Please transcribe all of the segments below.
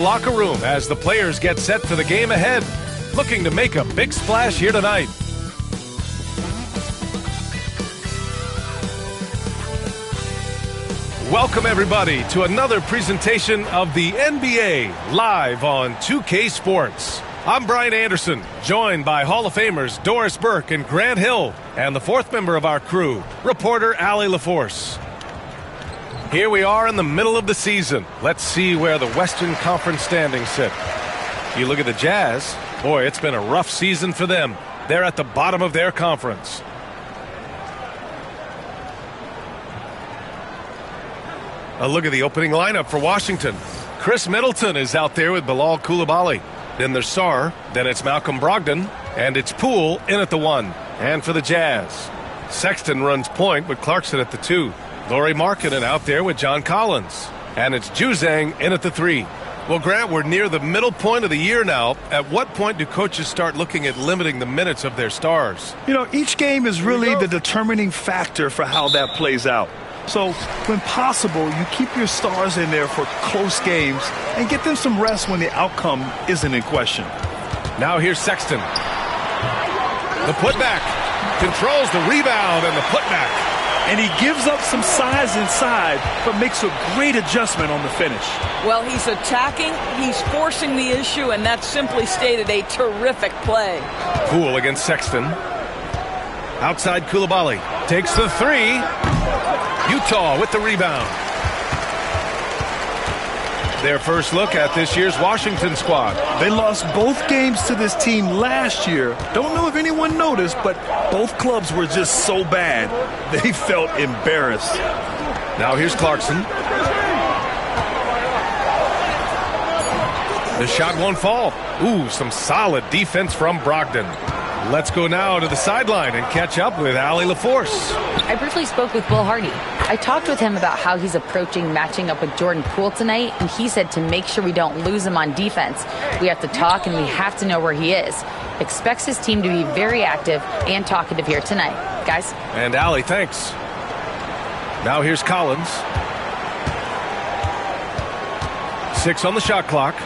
Locker room as the players get set for the game ahead, looking to make a big splash here tonight. Welcome everybody to another presentation of the NBA live on 2K Sports. I'm Brian Anderson, joined by Hall of Famers Doris Burke and Grant Hill, and the fourth member of our crew, reporter Allie LaForce. Here we are in the middle of the season. Let's see where the Western Conference standings sit. You look at the Jazz, boy, it's been a rough season for them. They're at the bottom of their conference. A look at the opening lineup for Washington. Chris Middleton is out there with Bilal Coulibaly. Then there's Sarr, then it's Malcolm Brogdon, and it's Poole in at the 1. And for the Jazz, Sexton runs point with Clarkson at the 2. Lauri Markkanen out there with John Collins. And it's Juzang in at the 3. Well, Grant, we're near the middle point of the year now. At what point do coaches start looking at limiting the minutes of their stars? You know, each game is really the determining factor for how that plays out. So, when possible, you keep your stars in there for close games and get them some rest when the outcome isn't in question. Now here's Sexton. The putback. Controls the rebound and the putback. And he gives up some size inside, but makes a great adjustment on the finish. Well, he's attacking, he's forcing the issue, and that simply stated a terrific play. Poole against Sexton. Outside Coulibaly. Takes the 3. Utah with the rebound. Their first look at this year's Washington squad. They lost both games to this team last year. Don't know if anyone noticed, but both clubs were just so bad. They felt embarrassed. Now here's Clarkson. The shot won't fall. Ooh, some solid defense from Brogdon. Let's go now to the sideline and catch up with Allie LaForce. I briefly spoke with Will Hardy. I talked with him about how he's approaching matching up with Jordan Poole tonight, and he said to make sure we don't lose him on defense, we have to talk and we have to know where he is. Expects his team to be very active and talkative here tonight. Guys? And Allie, thanks. Now here's Collins. 6 on the shot clock.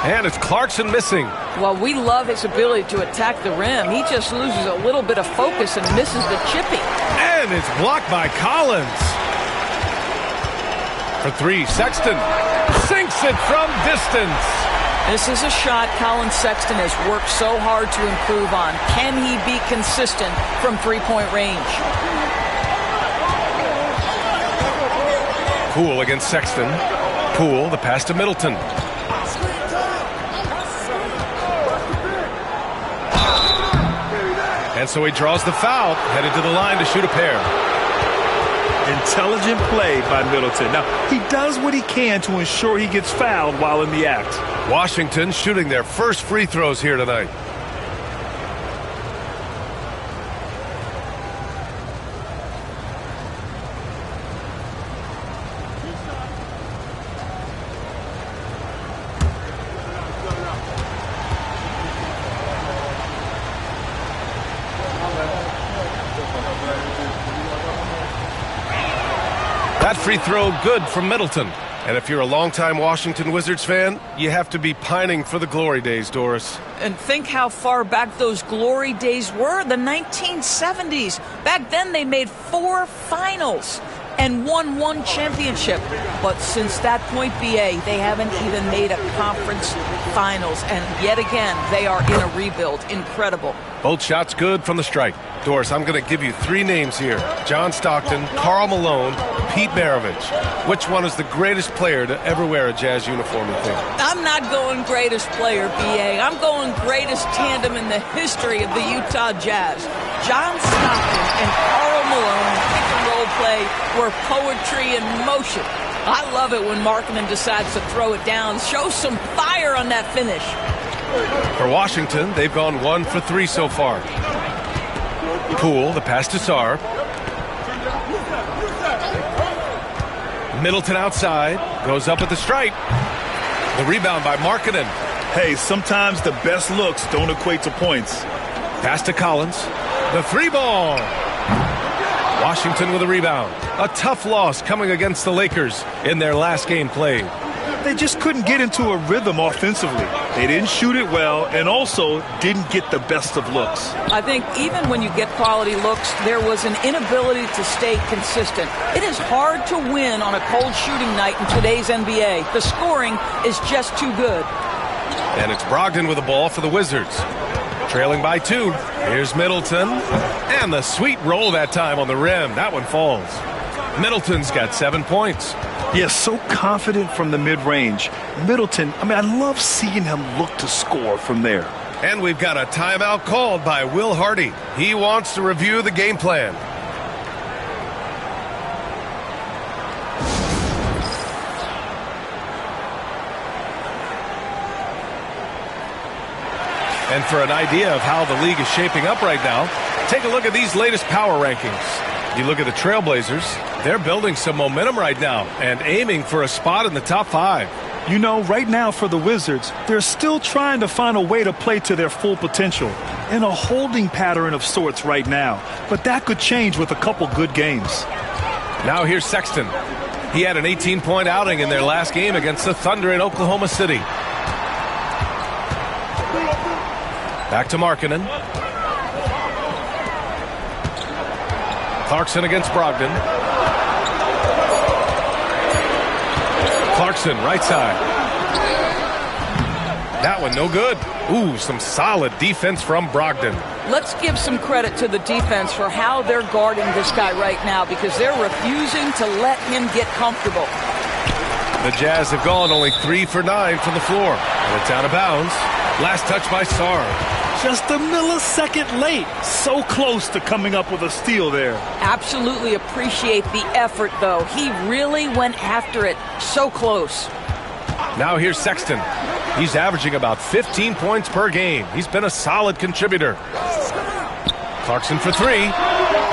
And it's Clarkson missing. Well, we love his ability to attack the rim. He just loses a little bit of focus and misses the chippy. And it's blocked by Collins. For 3, Sexton sinks it from distance. This is a shot Colin Sexton has worked so hard to improve on. Can he be consistent from three-point range? Poole against Sexton. Poole, the pass to Middleton. And so he draws the foul, headed to the line to shoot a pair. Intelligent play by Middleton. Now, he does what he can to ensure he gets fouled while in the act. Washington shooting their first free throws here tonight. That free throw good from Middleton. And if you're a longtime Washington Wizards fan, you have to be pining for the glory days, Doris. And think how far back those glory days were, the 1970s. Back then they made 4 finals and won 1 championship. But since that point, BA, they haven't even made a conference finals. And yet again, they are in a rebuild. Incredible. Both shots good from the strike. Doris, I'm going to give you 3 names here. John Stockton, Karl Malone, Pete Maravich. Which one is the greatest player to ever wear a Jazz uniform, you think? I'm not going greatest player, BA. I'm going greatest tandem in the history of the Utah Jazz. John Stockton and Karl Malone pick-and-roll play were poetry in motion. I love it when Markkanen decides to throw it down. Show some fire on that finish. For Washington, they've gone 1 for 3 so far. Poole, the pass to Sarr. Middleton outside, goes up at the stripe. The rebound by Markkanen. Hey, sometimes the best looks don't equate to points. Pass to Collins. The 3 ball. Washington with a rebound. A tough loss coming against the Lakers in their last game played. They just couldn't get into a rhythm offensively. They didn't shoot it well and also didn't get the best of looks. I think even when you get quality looks, there was an inability to stay consistent. It is hard to win on a cold shooting night in today's NBA. The scoring is just too good. And it's Brogdon with the ball for the Wizards. Trailing by 2. Here's Middleton. And the sweet roll that time on the rim. That one falls. Middleton's got 7 points. Yes, so confident from the mid-range. Middleton, I love seeing him look to score from there. And we've got a timeout called by Will Hardy. He wants to review the game plan. And for an idea of how the league is shaping up right now, take a look at these latest power rankings. You look at the Trailblazers, they're building some momentum right now and aiming for a spot in the top 5. You know, right now for the Wizards, they're still trying to find a way to play to their full potential. In a holding pattern of sorts right now. But that could change with a couple good games. Now here's Sexton. He had an 18-point outing in their last game against the Thunder in Oklahoma City. Back to Markkanen. Clarkson against Brogdon. Clarkson, right side. That one no good. Ooh, some solid defense from Brogdon. Let's give some credit to the defense for how they're guarding this guy right now because they're refusing to let him get comfortable. The Jazz have gone only 3 for 9 from the floor. And it's out of bounds. Last touch by Sarr. Just a millisecond late. So close to coming up with a steal there. Absolutely appreciate the effort, though. He really went after it. So close. Now here's Sexton. He's averaging about 15 points per game. He's been a solid contributor. Clarkson for 3.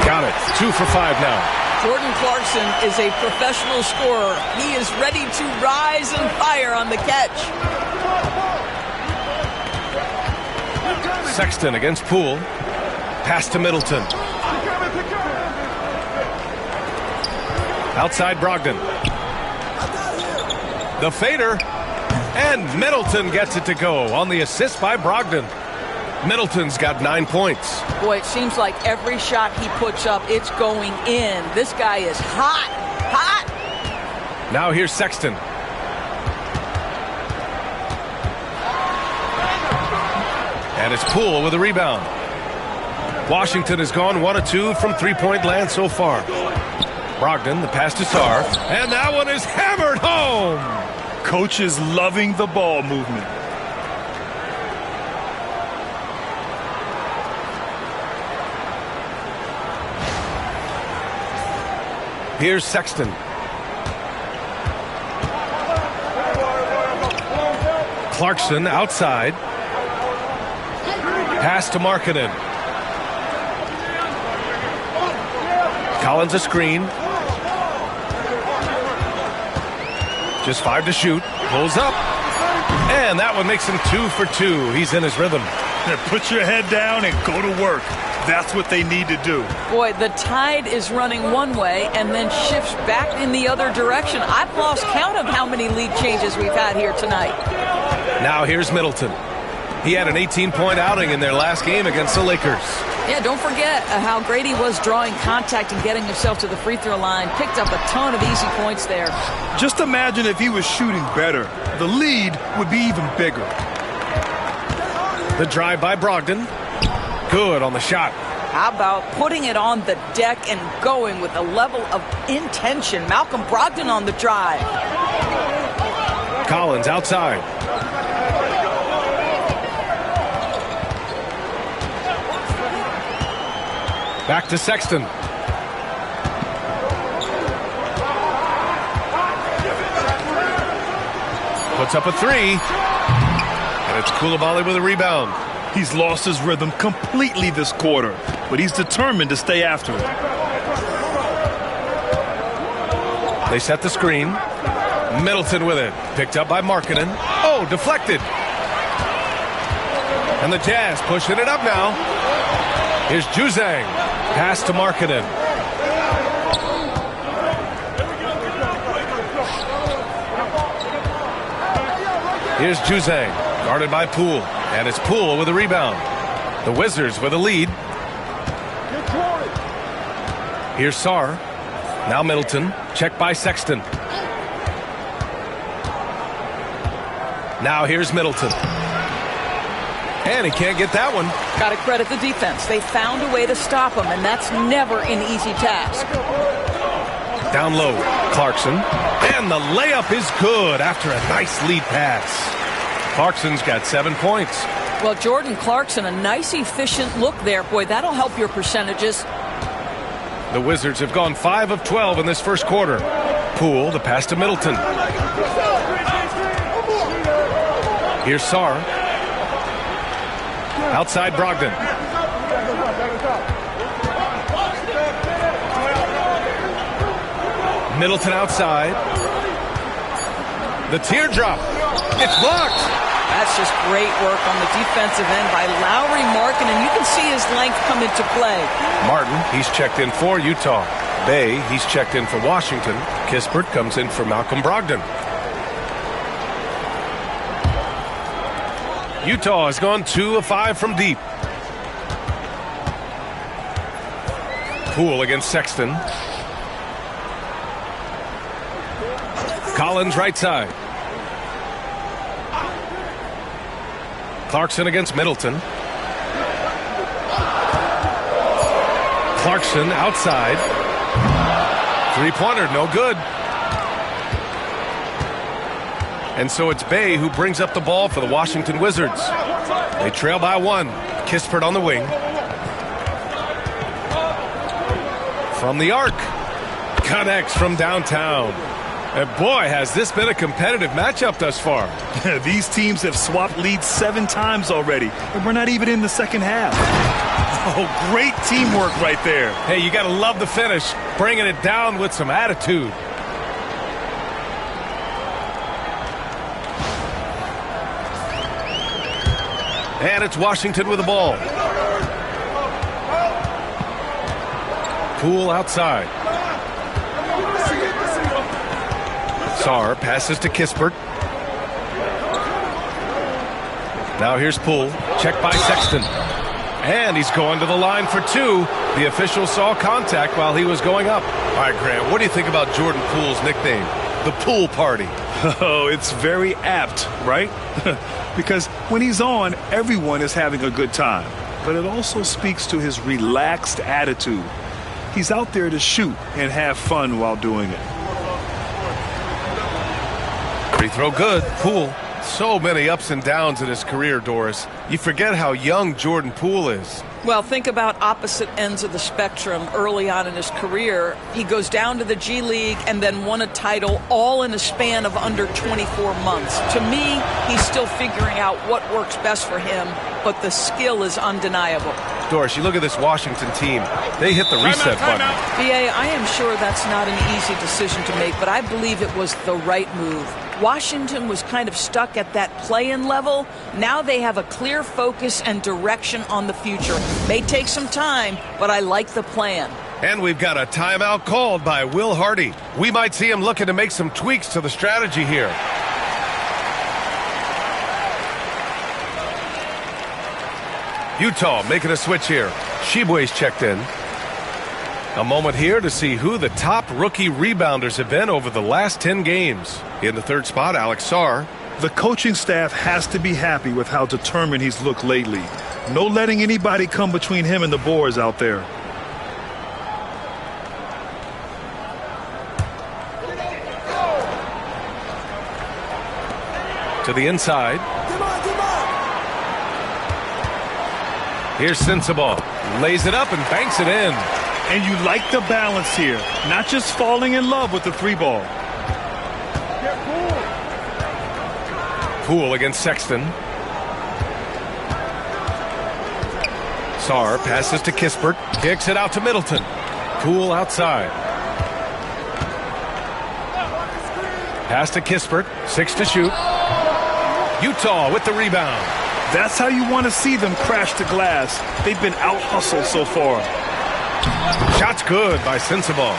Got it. 2 for 5 now. Jordan Clarkson is a professional scorer. He is ready to rise and fire on the catch. Sexton against Poole. Pass to Middleton. Outside Brogdon. The fader. And Middleton gets it to go on the assist by Brogdon. Middleton's got 9 points. Boy, it seems like every shot he puts up, it's going in. This guy is hot. Hot. Now here's Sexton. And it's Poole with a rebound. Washington has gone 1 of 2 from three-point land so far. Brogdon, the pass to Sarr. And that one is hammered home. Coach is loving the ball movement. Here's Sexton. Clarkson outside. Pass to Markkanen. Collins a screen. Just 5 to shoot. Pulls up. And that one makes him 2 for 2. He's in his rhythm. Put your head down and go to work. That's what they need to do. Boy, the tide is running one way and then shifts back in the other direction. I've lost count of how many lead changes we've had here tonight. Now here's Middleton. He had an 18-point outing in their last game against the Lakers. Yeah, don't forget how great he was drawing contact and getting himself to the free throw line. Picked up a ton of easy points there. Just imagine if he was shooting better. The lead would be even bigger. The drive by Brogdon. Good on the shot. How about putting it on the deck and going with a level of intention? Malcolm Brogdon on the drive. Collins outside. Back to Sexton. Puts up a 3. And it's Coulibaly with a rebound. He's lost his rhythm completely this quarter, but he's determined to stay after it. They set the screen. Middleton with it. Picked up by Markkanen. Oh, deflected. And the Jazz pushing it up now. Here's Juzang. Pass to Markkanen. Here's Juzang, guarded by Poole, and it's Poole with a rebound. The Wizards with a lead. Here's Sarr. Now Middleton, checked by Sexton. Now here's Middleton. And he can't get that one. Got to credit the defense. They found a way to stop him, and that's never an easy task. Down low, Clarkson. And the layup is good after a nice lead pass. Clarkson's got 7 points. Well, Jordan Clarkson, a nice, efficient look there. Boy, that'll help your percentages. The Wizards have gone 5 of 12 in this first quarter. Poole, the pass to Middleton. Here's Sarr. Outside Brogdon. Middleton outside. The teardrop. It's blocked. That's just great work on the defensive end by Lowry Markin, and you can see his length come into play. Martin, he's checked in for Utah. Bay, he's checked in for Washington. Kispert comes in for Malcolm Brogdon. Utah has gone 2 of 5 from deep. Poole against Sexton. Collins right side. Clarkson against Middleton. Clarkson outside. Three-pointer, no good. And so it's Bay who brings up the ball for the Washington Wizards. They trail by 1. Kispert on the wing. From the arc. Connects from downtown. And boy, has this been a competitive matchup thus far. These teams have swapped leads 7 times already, and we're not even in the second half. Oh, great teamwork right there. Hey, you got to love the finish, bringing it down with some attitude. And it's Washington with the ball. Poole outside. Sarr passes to Kispert. Now here's Poole. Checked by Sexton. And he's going to the line for 2. The official saw contact while he was going up. All right, Grant, what do you think about Jordan Poole's nickname, the Poole Party? Oh, it's very apt, right? Because when he's on, everyone is having a good time. But it also speaks to his relaxed attitude. He's out there to shoot and have fun while doing it. Free throw good. Poole. So many ups and downs in his career, Doris. You forget how young Jordan Poole is. Well, think about opposite ends of the spectrum early on in his career. He goes down to the G League and then won a title all in a span of under 24 months. To me, he's still figuring out what works best for him, but the skill is undeniable. Doris, you look at this Washington team. They hit the reset button. B.A., I am sure that's not an easy decision to make, but I believe it was the right move. Washington was kind of stuck at that play-in level. Now they have a clear focus and direction on the future. May take some time, but I like the plan. And we've got a timeout called by Will Hardy. We might see him looking to make some tweaks to the strategy here. Utah making a switch here. Tshiebwe's checked in. A moment here to see who the top rookie rebounders have been over the last 10 games. In the third spot, Alex Sarr. The coaching staff has to be happy with how determined he's looked lately. No letting anybody come between him and the boards out there. To the inside. Here's Sensabaugh. Lays it up and banks it in. And you like the balance here. Not just falling in love with the 3-ball. Poole against Sexton. Sarr passes to Kispert. Kicks it out to Middleton. Poole outside. Pass to Kispert. 6 to shoot. Utah with the rebound. That's how you want to see them crash the glass. They've been out-hustled so far. Shot's good by Sensabaugh.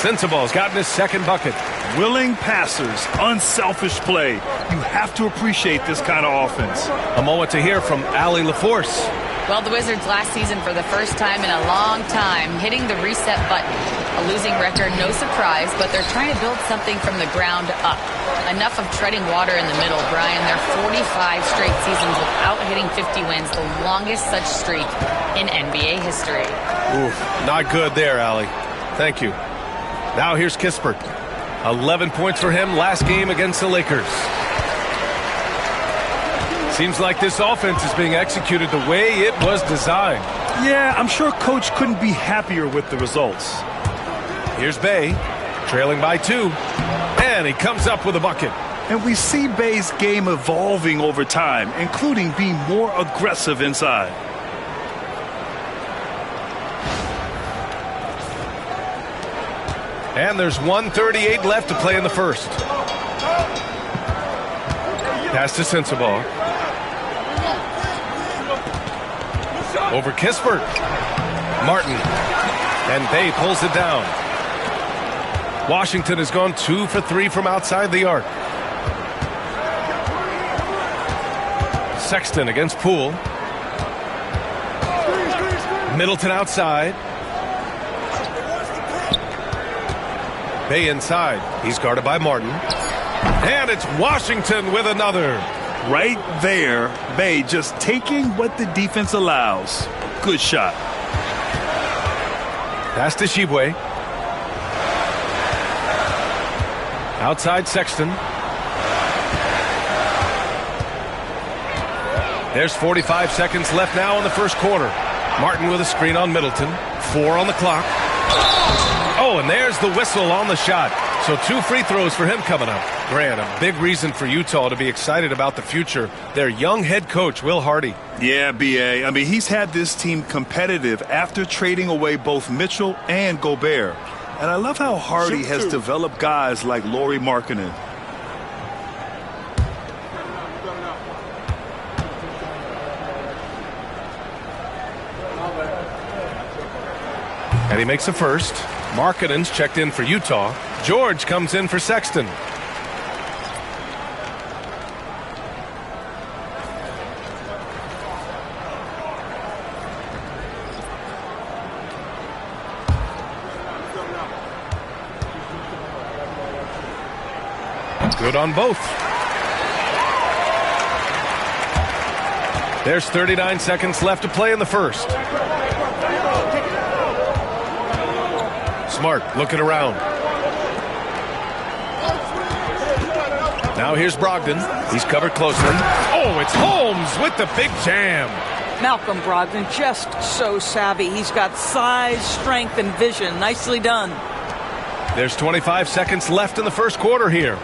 Sensabaugh's gotten his second bucket. Willing passers, unselfish play. You have to appreciate this kind of offense. A moment to hear from Allie LaForce. Well, the Wizards last season for the first time in a long time hitting the reset button. A losing record, no surprise, but they're trying to build something from the ground up. Enough of treading water in the middle, Brian. They're 45 straight seasons without hitting 50 wins, the longest such streak in NBA history. Oof, not good there, Allie. Thank you. Now here's Kispert. 11 points for him last game against the Lakers. Seems like this offense is being executed the way it was designed. Yeah, I'm sure Coach couldn't be happier with the results. Here's Bey, trailing by 2, and he comes up with a bucket. And we see Bey's game evolving over time, including being more aggressive inside. And there's 1:38 left to play in the first. Pass to Sensabaugh. Over Kispert. Martin. And Bey pulls it down. Washington has gone 2 for 3 from outside the arc. Sexton against Poole. Middleton outside. Bey inside. He's guarded by Martin. And it's Washington with another. Right there, Bey just taking what the defense allows. Good shot. Pass to Shibwe. Outside Sexton. There's 45 seconds left now in the first quarter. Martin with a screen on Middleton. 4 on the clock. Oh, and there's the whistle on the shot. So 2 free throws for him coming up. Grant, a big reason for Utah to be excited about the future. Their young head coach, Will Hardy. Yeah, B.A. I mean, he's had this team competitive after trading away both Mitchell and Gobert. And I love how Hardy has developed guys like Lauri Markkanen. And he makes the first. Markkanen's checked in for Utah. George comes in for Sexton. Good on both. There's 39 seconds left to play in the first. Smart looking around. Now here's Brogdon. He's covered closely. Oh, it's Holmes with the big jam. Malcolm Brogdon, just so savvy. He's got size, strength, and vision. Nicely done. There's 25 seconds left in the first quarter here.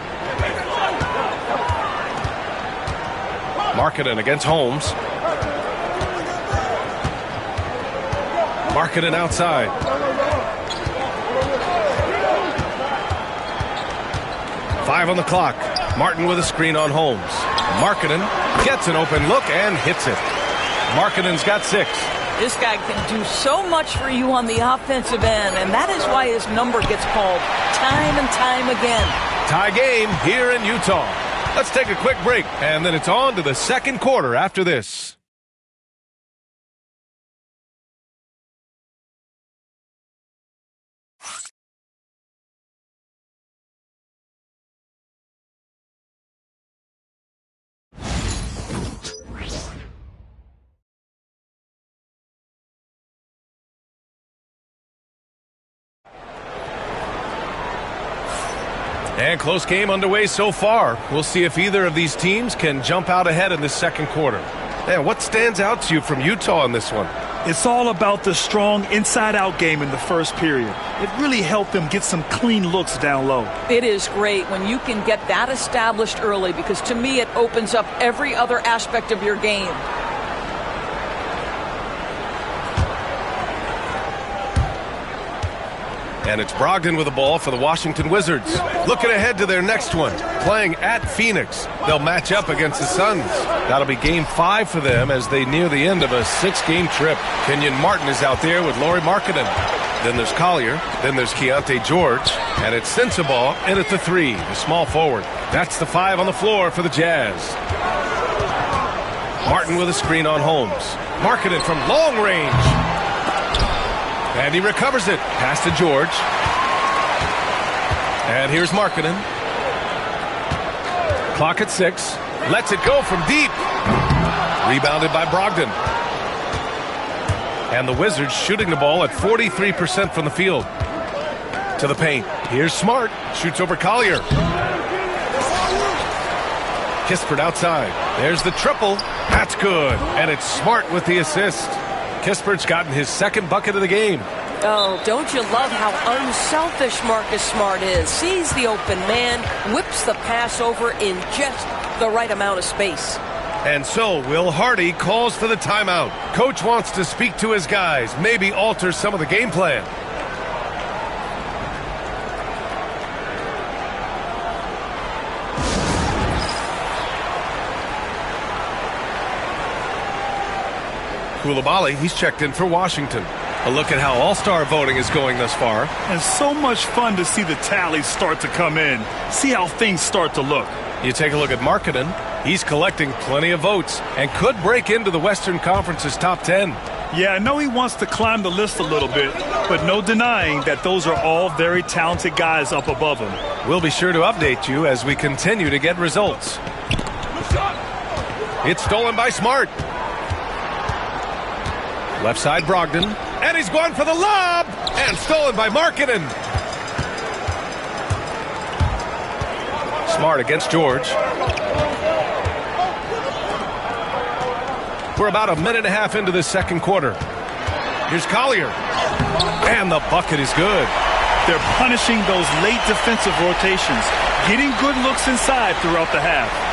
Markkanen against Holmes. Markkanen outside. Five on the clock. Martin with a screen on Holmes. Markkanen gets an open look and hits it. Markkanen's got 6. This guy can do so much for you on the offensive end, and that is why his number gets called time and time again. Tie game here in Utah. Let's take a quick break, and then it's on to the second quarter after this. And close game underway so far. We'll see if either of these teams can jump out ahead in this second quarter. And what stands out to you from Utah in this one? It's all about the strong inside-out game in the first period. It really helped them get some clean looks down low. It is great when you can get that established early, because to me it opens up every other aspect of your game. And it's Brogdon with the ball for the Washington Wizards. Looking ahead to their next one, playing at Phoenix. They'll match up against the Suns. That'll be game 5 for them as they near the end of a 6-game trip. Kenyon Martin is out there with Lauri Markkanen. Then there's Collier. Then there's Keontae George. And it's Sensabaugh in at the 3, the small forward. That's the 5 on the floor for the Jazz. Martin with a screen on Holmes. Markkanen from long range. And he recovers it. Pass to George. And here's Markkanen. Clock at 6. Lets it go from deep. Rebounded by Brogdon. And the Wizards shooting the ball at 43% from the field. To the paint. Here's Smart. Shoots over Collier. Kispert outside. There's the triple. That's good. And it's Smart with the assist. Kispert's gotten his second bucket of the game. Oh, don't you love how unselfish Marcus Smart is? Sees the open man, whips the pass over in just the right amount of space. And so Will Hardy calls for the timeout. Coach wants to speak to his guys, maybe alter some of the game plan. Coulibaly, he's checked in for Washington. A look at how all-star voting is going thus far. And so much fun to see the tallies start to come in. See how things start to look. You take a look at Markkanen. He's collecting plenty of votes and could break into the Western Conference's top 10. Yeah, I know he wants to climb the list a little bit, but no denying that those are all very talented guys up above him. We'll be sure to update you as we continue to get results. It's stolen by Smart. Left side Brogdon. And he's going for the lob. And stolen by Markkanen. Smart against George. We're about a minute and a half into this second quarter. Here's Collier. And the bucket is good. They're punishing those late defensive rotations, getting good looks inside throughout the half.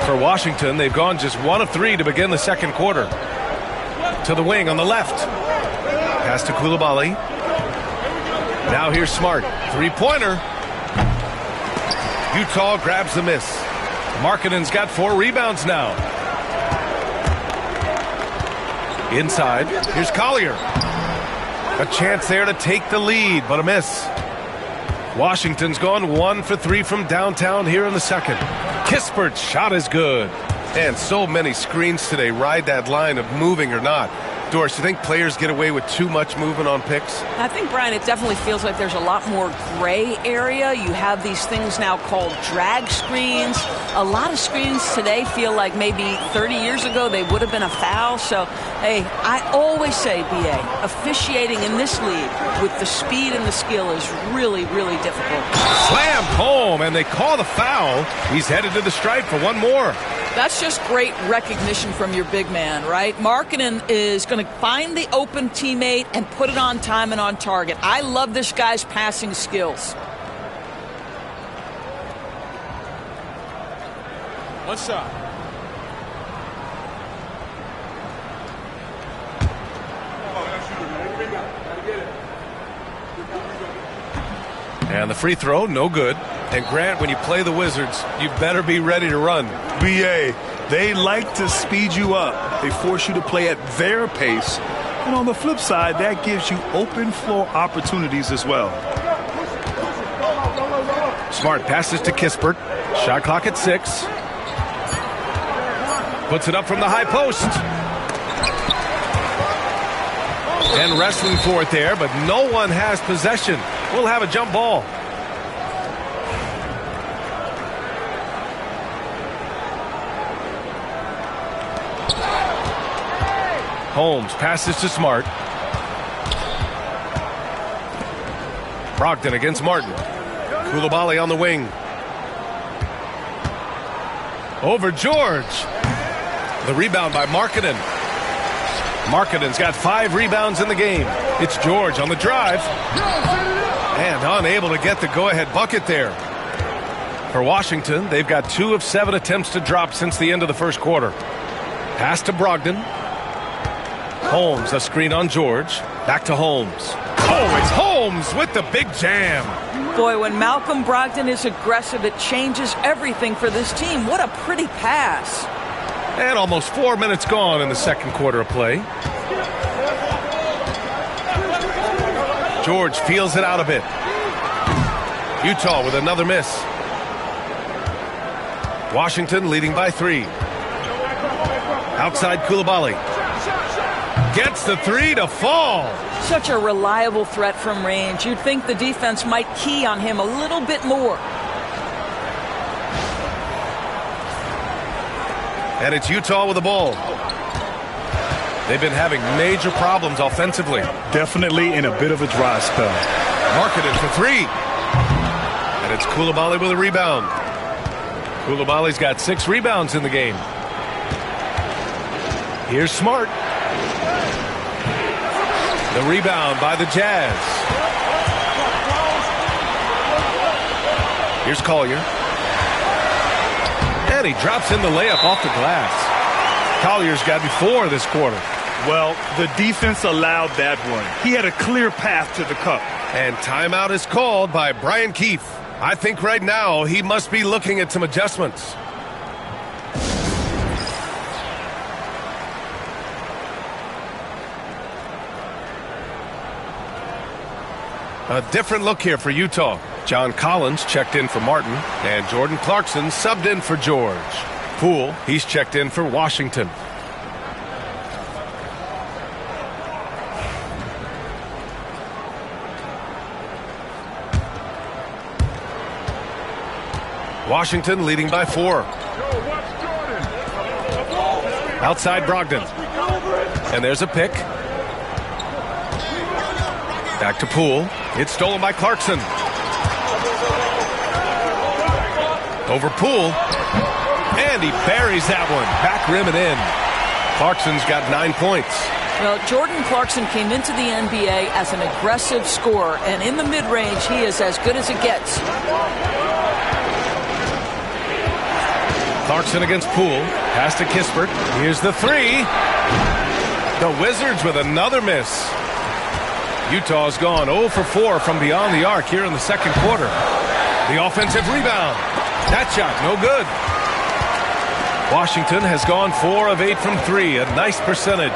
For Washington, they've gone just 1 of 3 to begin the second quarter. To the wing on the left. Pass to Coulibaly. Now here's Smart. Three-pointer. Utah grabs the miss. Markkanen's got 4 rebounds now. Inside. Here's Collier. A chance there to take the lead, but a miss. Washington's gone 1 for 3 from downtown here in the second. Kispert's shot is good. And so many screens today ride that line of moving or not. Doris, you think players get away with too much movement on picks? I think, Brian, it definitely feels like there's a lot more gray area. You have these things now called drag screens. A lot of screens today feel like maybe 30 years ago they would have been a foul. So, hey, I always say, B.A., officiating in this league with the speed and the skill is really, really difficult. Slammed home, and they call the foul. He's headed to the stripe for one more. That's just great recognition from your big man, right? Markkanen is going to find the open teammate and put it on time and on target. I love this guy's passing skills. One shot. And the free throw, no good. And Grant, when you play the Wizards, you better be ready to run. BA, they like to speed you up. They force you to play at their pace. And on the flip side, that gives you open floor opportunities as well. Smart passes to Kispert. Shot clock at 6. Puts it up from the high post. And wrestling for it there, but no one has possession. We'll have a jump ball. Holmes passes to Smart. Brogdon against Martin. Coulibaly on the wing. Over George. The rebound by Markkanen. Markkanen's got 5 rebounds in the game. It's George on the drive. And unable to get the go-ahead bucket there. For Washington, they've got 2 of 7 attempts to drop since the end of the first quarter. Pass to Brogdon. Holmes, a screen on George. Back to Holmes. Oh, it's Holmes with the big jam. Boy, when Malcolm Brogdon is aggressive, it changes everything for this team. What a pretty pass. And almost 4 minutes gone in the second quarter of play. George feels it out a bit. Utah with another miss. Washington leading by 3. Outside Coulibaly. Gets the 3 to fall. Such a reliable threat from range. You'd think the defense might key on him a little bit more. And it's Utah with the ball. They've been having major problems offensively. Definitely in a bit of a dry spell. Marketed for 3. And it's Coulibaly with a rebound. Coulibaly's got 6 rebounds in the game. Here's Smart. The rebound by the Jazz. Here's Collier. And he drops in the layup off the glass. Collier's got 4 this quarter. Well, the defense allowed that one. He had a clear path to the cup. And timeout is called by Brian Keefe. I think right now he must be looking at some adjustments. A different look here for Utah. John Collins checked in for Martin, and Jordan Clarkson subbed in for George. Poole, he's checked in for Washington. Washington leading by 4. Outside Brogdon. And there's a pick. Back to Poole. It's stolen by Clarkson. Over Poole. And he buries that one. Back rim and in. Clarkson's got 9 points. Well, Jordan Clarkson came into the NBA as an aggressive scorer, and in the mid-range, he is as good as it gets. Clarkson against Poole. Pass to Kispert. Here's the 3. The Wizards with another miss. Utah's gone 0 for 4 from beyond the arc here in the second quarter. The offensive rebound. That shot, no good. Washington has gone 4 of 8 from 3. A nice percentage.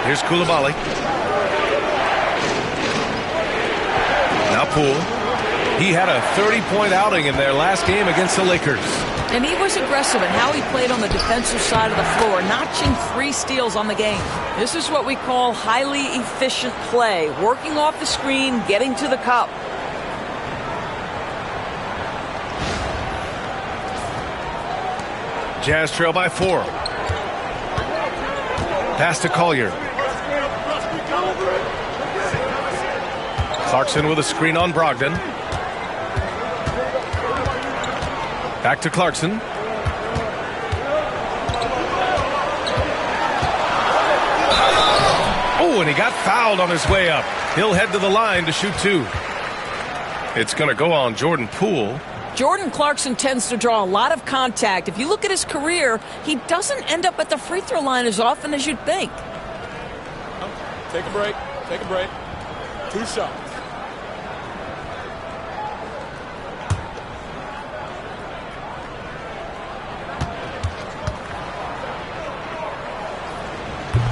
Here's Coulibaly. Now Poole. He had a 30-point outing in their last game against the Lakers. And he was aggressive in how he played on the defensive side of the floor, notching 3 steals on the game. This is what we call highly efficient play, working off the screen, getting to the cup. Jazz trail by 4. Pass to Collier. Clarkson with a screen on Brogdon. Back to Clarkson. Oh, and he got fouled on his way up. He'll head to the line to shoot 2. It's going to go on Jordan Poole. Jordan Clarkson tends to draw a lot of contact. If you look at his career, he doesn't end up at the free throw line as often as you'd think. Take a break. Take a break. 2 shots.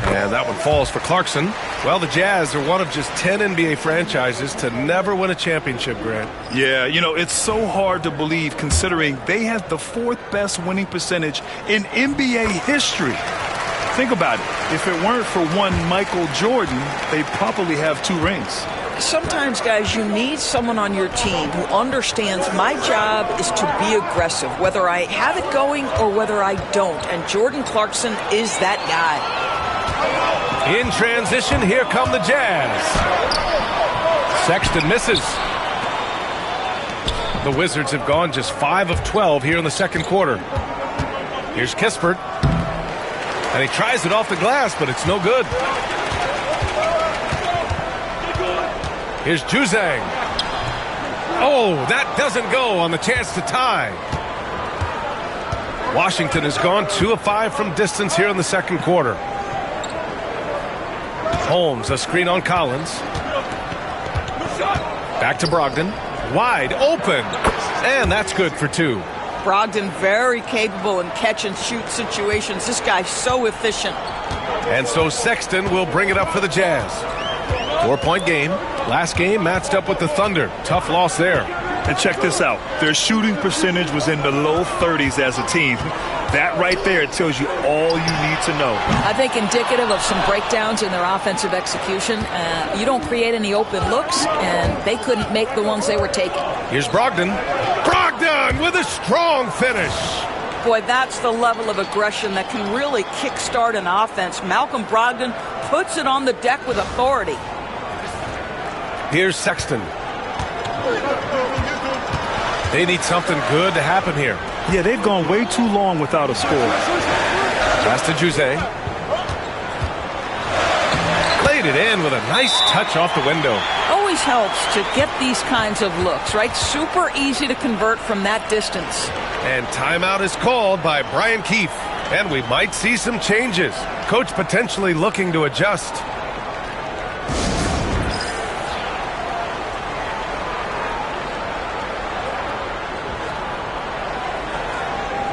And that one falls for Clarkson. Well, the Jazz are one of just 10 NBA franchises to never win a championship, Grant. Yeah, you know, it's so hard to believe considering they had the 4th best winning percentage in NBA history. Think about it. If it weren't for one Michael Jordan, they'd probably have 2 rings. Sometimes, guys, you need someone on your team who understands my job is to be aggressive, whether I have it going or whether I don't. And Jordan Clarkson is that guy. In transition, here come the Jazz. Sexton misses. The Wizards have gone just 5 of 12 here in the second quarter. Here's Kispert. And he tries it off the glass, but it's no good. Here's Juzang. Oh, that doesn't go on the chance to tie. Washington has gone 2 of 5 from distance here in the second quarter. Holmes, a screen on Collins. Back to Brogdon. Wide open. And that's good for 2. Brogdon very capable in catch-and-shoot situations. This guy's so efficient. And so Sexton will bring it up for the Jazz. 4-point game. Last game matched up with the Thunder. Tough loss there. And check this out. Their shooting percentage was in the low 30s as a team. That right there tells you all you need to know. I think indicative of some breakdowns in their offensive execution. You don't create any open looks, and they couldn't make the ones they were taking. Here's Brogdon. Brogdon with a strong finish. Boy, that's the level of aggression that can really kickstart an offense. Malcolm Brogdon puts it on the deck with authority. Here's Sexton. They need something good to happen here. Yeah, they've gone way too long without a score. Pass to Jose. Played it in with a nice touch off the window. Always helps to get these kinds of looks, right? Super easy to convert from that distance. And timeout is called by Brian Keefe. And we might see some changes. Coach potentially looking to adjust.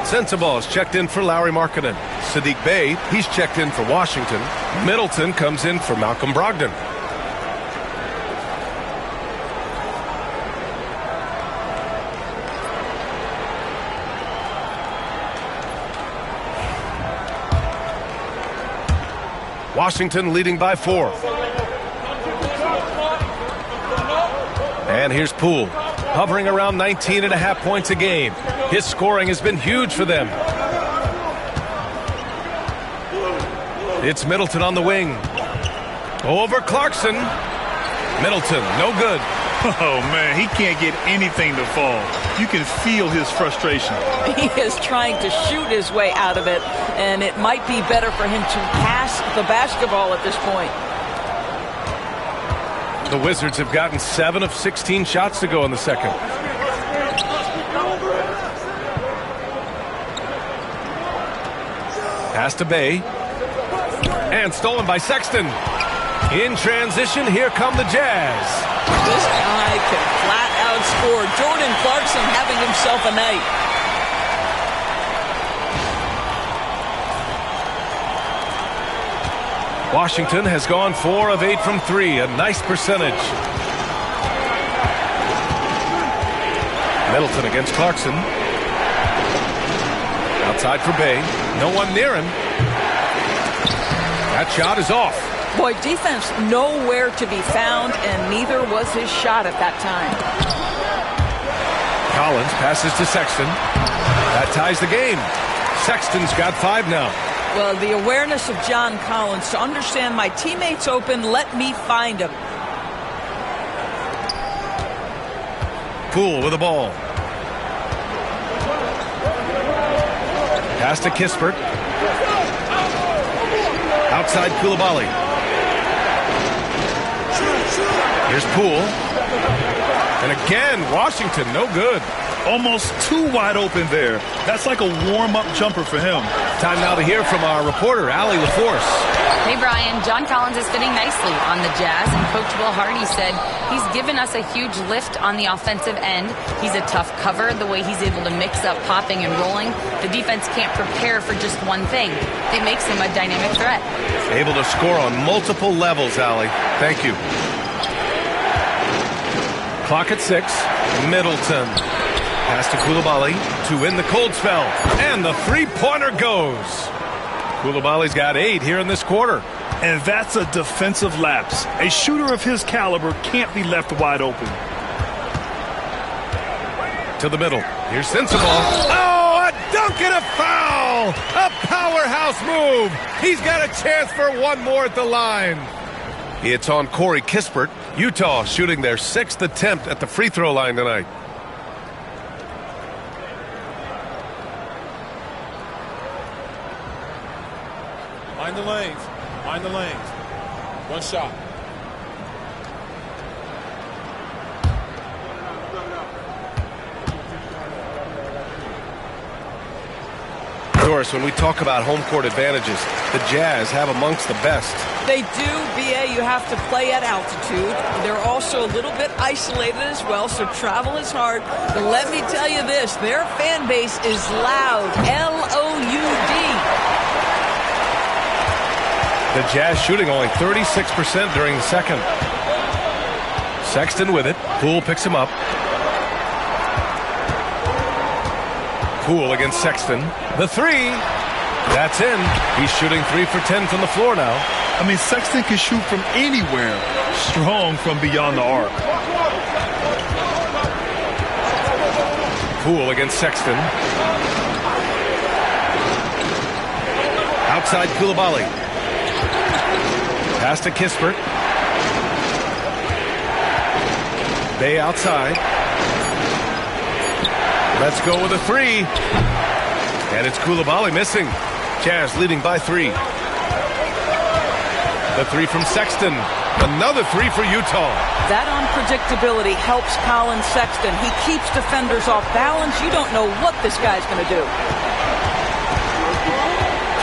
Sensabaugh is checked in for Lauri Markkanen. Saddiq Bey, he's checked in for Washington. Middleton comes in for Malcolm Brogdon. Washington leading by 4. And here's Poole, hovering around 19.5 points a game. His scoring has been huge for them. It's Middleton on the wing. Over Clarkson. Middleton, no good. Oh, man, he can't get anything to fall. You can feel his frustration. He is trying to shoot his way out of it, and it might be better for him to pass the basketball at this point. The Wizards have gotten 7 of 16 shots to go in the second. Pass to Bey. And stolen by Sexton. In transition, here come the Jazz. This guy can flat out score. Jordan Clarkson having himself a night. Washington has gone 4 of 8 from 3. A nice percentage. Middleton against Clarkson. Outside for Bey. No one near him. That shot is off. Boy, defense nowhere to be found, and neither was his shot at that time. Collins passes to Sexton. That ties the game. Sexton's got 5 now. Well, the awareness of John Collins to understand my teammate's open, let me find him. Poole with the ball. Pass to Kispert. Outside Coulibaly. Here's Poole. And again, Washington, no good. Almost too wide open there. That's like a warm-up jumper for him. Time now to hear from our reporter, Allie LaForce. Hey, Brian. John Collins is fitting nicely on the Jazz, and Coach Will Hardy said he's given us a huge lift on the offensive end. He's a tough cover, the way he's able to mix up popping and rolling. The defense can't prepare for just one thing. It makes him a dynamic threat. Able to score on multiple levels, Allie. Thank you. Clock at 6. Middleton. Pass to Coulibaly to win the cold spell. And the three-pointer goes. Coulibaly's got 8 here in this quarter. And that's a defensive lapse. A shooter of his caliber can't be left wide open. To the middle. Here's Sensabaugh. Oh, a dunk and a foul! A powerhouse move. He's got a chance for one more at the line. It's on Corey Kispert. Utah shooting their 6th attempt at the free throw line tonight. Mind the lanes. Mind the lanes. One shot. Doris, when we talk about home court advantages, the Jazz have amongst the best. They do, B.A. You have to play at altitude. They're also a little bit isolated as well, so travel is hard. But let me tell you this, their fan base is loud, L-O-U-D. The Jazz shooting only 36% during the second. Sexton with it. Poole picks him up. Poole against Sexton. The three. That's in. He's shooting 3 for 10 from the floor now. I mean, Sexton can shoot from anywhere. Strong from beyond the arc. Poole against Sexton. Outside Coulibaly. Pass to Kispert. Bay outside. Let's go with a three. And it's Coulibaly missing. Jazz leading by 3. The three from Sexton. Another three for Utah. That unpredictability helps Colin Sexton. He keeps defenders off balance. You don't know what this guy's going to do.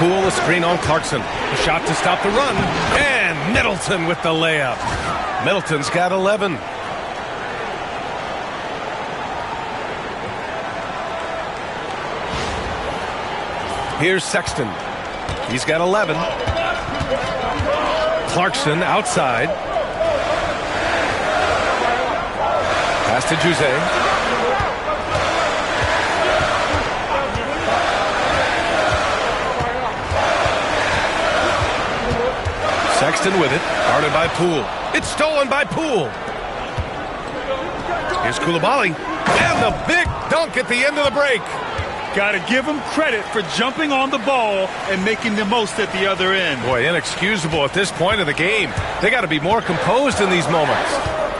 Poole, a screen on Clarkson. A shot to stop the run. And Middleton with the layup. Middleton's got 11. Here's Sexton. He's got 11. Clarkson outside. Pass to Jose. Sexton with it. Guarded by Poole. It's stolen by Poole. Here's Coulibaly. And the big dunk at the end of the break. Got to give him credit for jumping on the ball and making the most at the other end. Boy, inexcusable at this point of the game. They got to be more composed in these moments.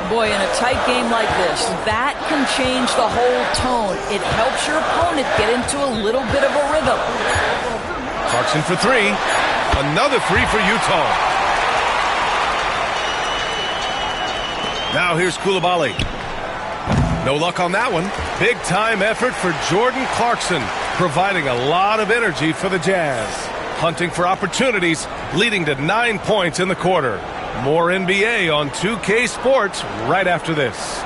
Boy, in a tight game like this, that can change the whole tone. It helps your opponent get into a little bit of a rhythm. Clarkson for 3. Another 3 for Utah. Now here's Coulibaly. No luck on that one. Big time effort for Jordan Clarkson, providing a lot of energy for the Jazz. Hunting for opportunities, leading to 9 points in the quarter. More NBA on 2K Sports right after this.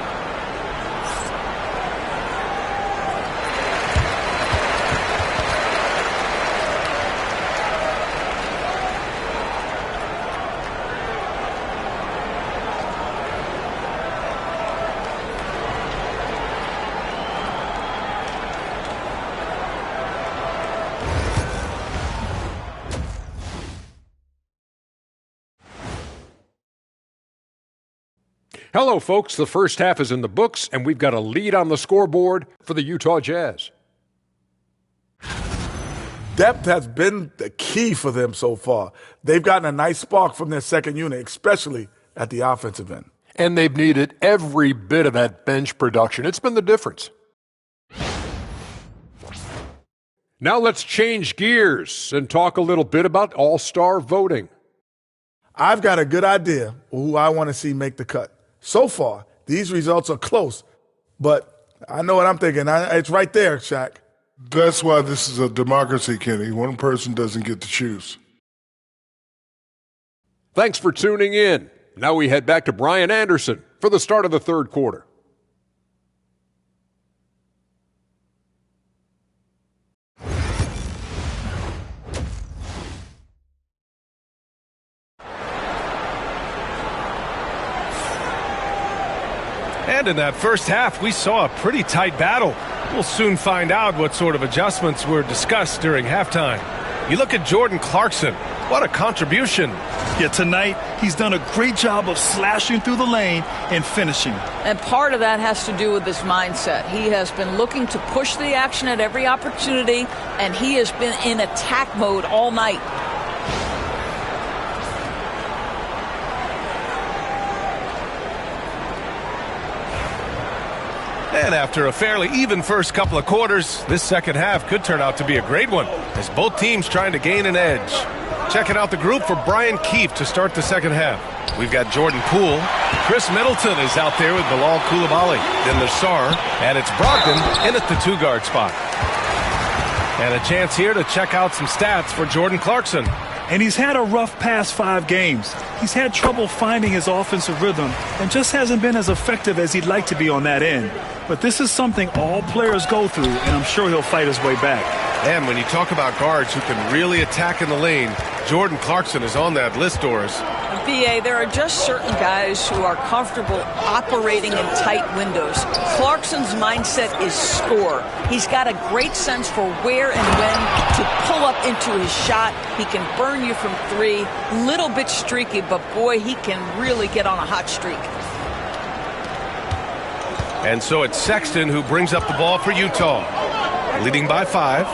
Hello, folks. The first half is in the books, and we've got a lead on the scoreboard for the Utah Jazz. Depth has been the key for them so far. They've gotten a nice spark from their second unit, especially at the offensive end. And they've needed every bit of that bench production. It's been the difference. Now let's change gears and talk a little bit about all-star voting. I've got a good idea of who I want to see make the cut. So far, these results are close, but I know what I'm thinking. It's right there, Shaq. That's why this is a democracy, Kenny. One person doesn't get to choose. Thanks for tuning in. Now we head back to Brian Anderson for the start of the third quarter. And in that first half, we saw a pretty tight battle. We'll soon find out what sort of adjustments were discussed during halftime. You look at Jordan Clarkson. What a contribution. Yeah, tonight he's done a great job of slashing through the lane and finishing. And part of that has to do with his mindset. He has been looking to push the action at every opportunity, and he has been in attack mode all night. And after a fairly even first couple of quarters, this second half could turn out to be a great one, as both teams trying to gain an edge. Checking out the group for Brian Keefe to start the second half. We've got Jordan Poole. Chris Middleton is out there with Bilal Coulibaly. Then there's Sarr, and it's Brogdon in at the 2-guard spot. And a chance here to check out some stats for Jordan Clarkson. And he's had a rough past 5 games. He's had trouble finding his offensive rhythm and just hasn't been as effective as he'd like to be on that end. But this is something all players go through, and I'm sure he'll fight his way back. And when you talk about guards who can really attack in the lane, Jordan Clarkson is on that list, Doris. B.A., there are just certain guys who are comfortable operating in tight windows. Clarkson's mindset is score. He's got a great sense for where and when to pull up into his shot. He can burn you from 3. Little bit streaky, but boy, he can really get on a hot streak. And so it's Sexton who brings up the ball for Utah, leading by 5.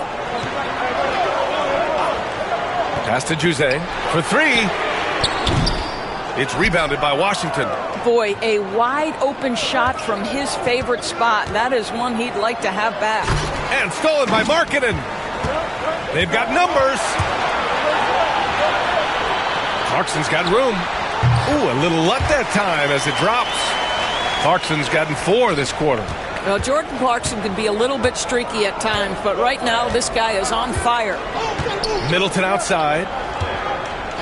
Pass to Juzang for 3. It's rebounded by Washington. Boy, a wide open shot from his favorite spot. That is one he'd like to have back. And stolen by Markkanen. They've got numbers. Clarkson's got room. Ooh, a little luck that time as it drops. Clarkson's gotten 4 this quarter. Well, Jordan Clarkson can be a little bit streaky at times, but right now this guy is on fire. Middleton outside.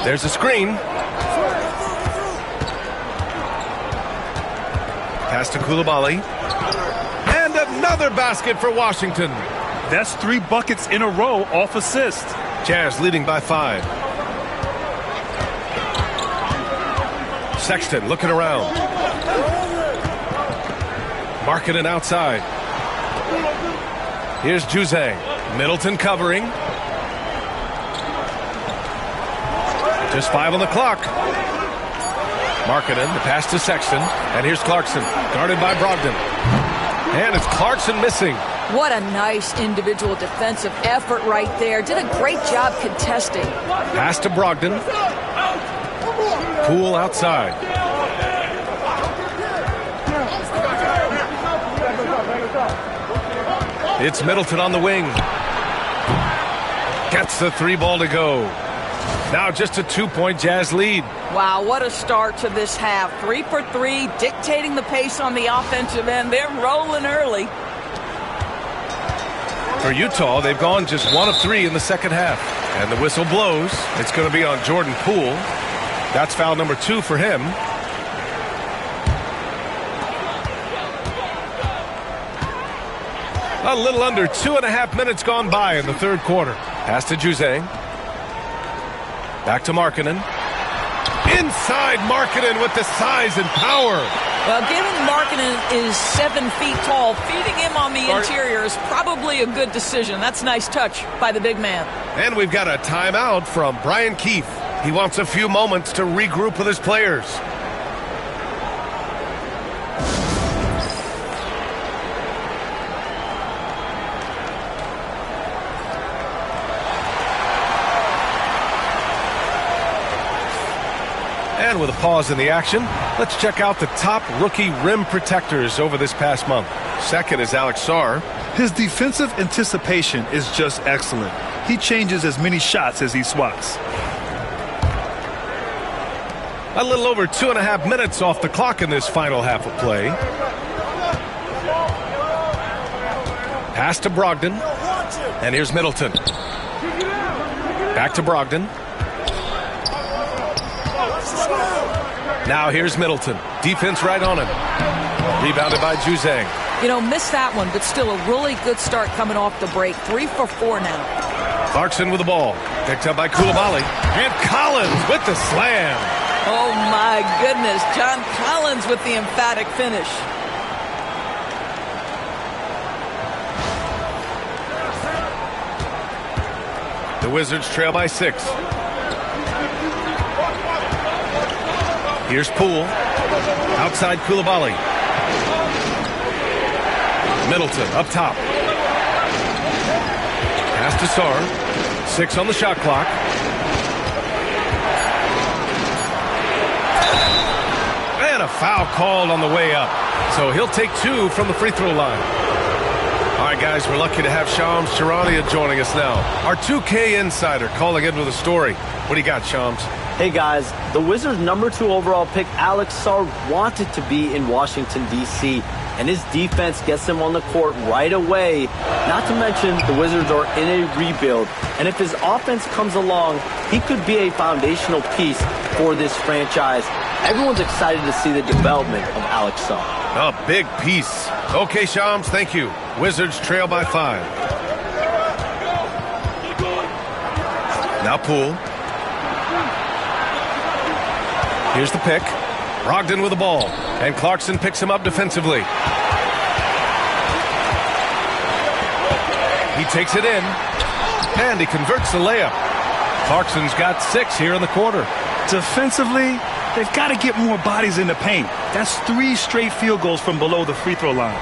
There's a screen. Pass to Coulibaly. And another basket for Washington. That's 3 buckets in a row off assist. Jazz leading by 5. Sexton looking around. Markkanen outside. Here's Juzang. Middleton covering. Just 5 on the clock. Markkanen, the pass to Sexton. And here's Clarkson, guarded by Brogdon. And it's Clarkson missing. What a nice individual defensive effort right there. Did a great job contesting. Pass to Brogdon. Poole outside. It's Middleton on the wing. Gets the 3 ball to go. Now just a 2-point Jazz lead. Wow, what a start to this half. 3 for 3, dictating the pace on the offensive end. They're rolling early. For Utah, they've gone just 1 of 3 in the second half. And the whistle blows. It's going to be on Jordan Poole. That's foul number 2 for him. A little under 2.5 minutes gone by in the third quarter. Pass to Juzang. Back to Markkanen. Inside Markkanen with the size and power. Well, given Markkanen is 7 feet tall, feeding him on the interior is probably a good decision. That's a nice touch by the big man. And we've got a timeout from Brian Keefe. He wants a few moments to regroup with his players. And with a pause in the action, let's check out the top rookie rim protectors over this past month. Second is Alex Sarr. His defensive anticipation is just excellent. He changes as many shots as he swats. A little over 2.5 minutes off the clock in this final half of play. Pass to Brogdon. And here's Middleton. Back to Brogdon. Now here's Middleton. Defense right on him. Rebounded by Juzang. You know, missed that one, but still a really good start coming off the break. 3 for 4 now. Clarkson with the ball. Picked up by Coulibaly. And Collins with the slam. Oh, my goodness. John Collins with the emphatic finish. The Wizards trail by 6. Here's Poole. Outside Coulibaly. Middleton up top. Pass to Sarr. 6 on the shot clock. And a foul called on the way up. So he'll take 2 from the free throw line. All right, guys, we're lucky to have Shams Charania joining us now. Our 2K insider calling in with a story. What do you got, Shams? Hey guys, the Wizards' #2 overall pick, Alex Sarr, wanted to be in Washington, D.C., and his defense gets him on the court right away. Not to mention, the Wizards are in a rebuild, and if his offense comes along, he could be a foundational piece for this franchise. Everyone's excited to see the development of Alex Sarr. A big piece. Okay, Shams, thank you. Wizards trail by 5. Now Poole. Here's the pick. Brogdon with the ball. And Clarkson picks him up defensively. He takes it in. And he converts the layup. Clarkson's got 6 here in the quarter. Defensively, they've got to get more bodies in the paint. That's 3 straight field goals from below the free throw line.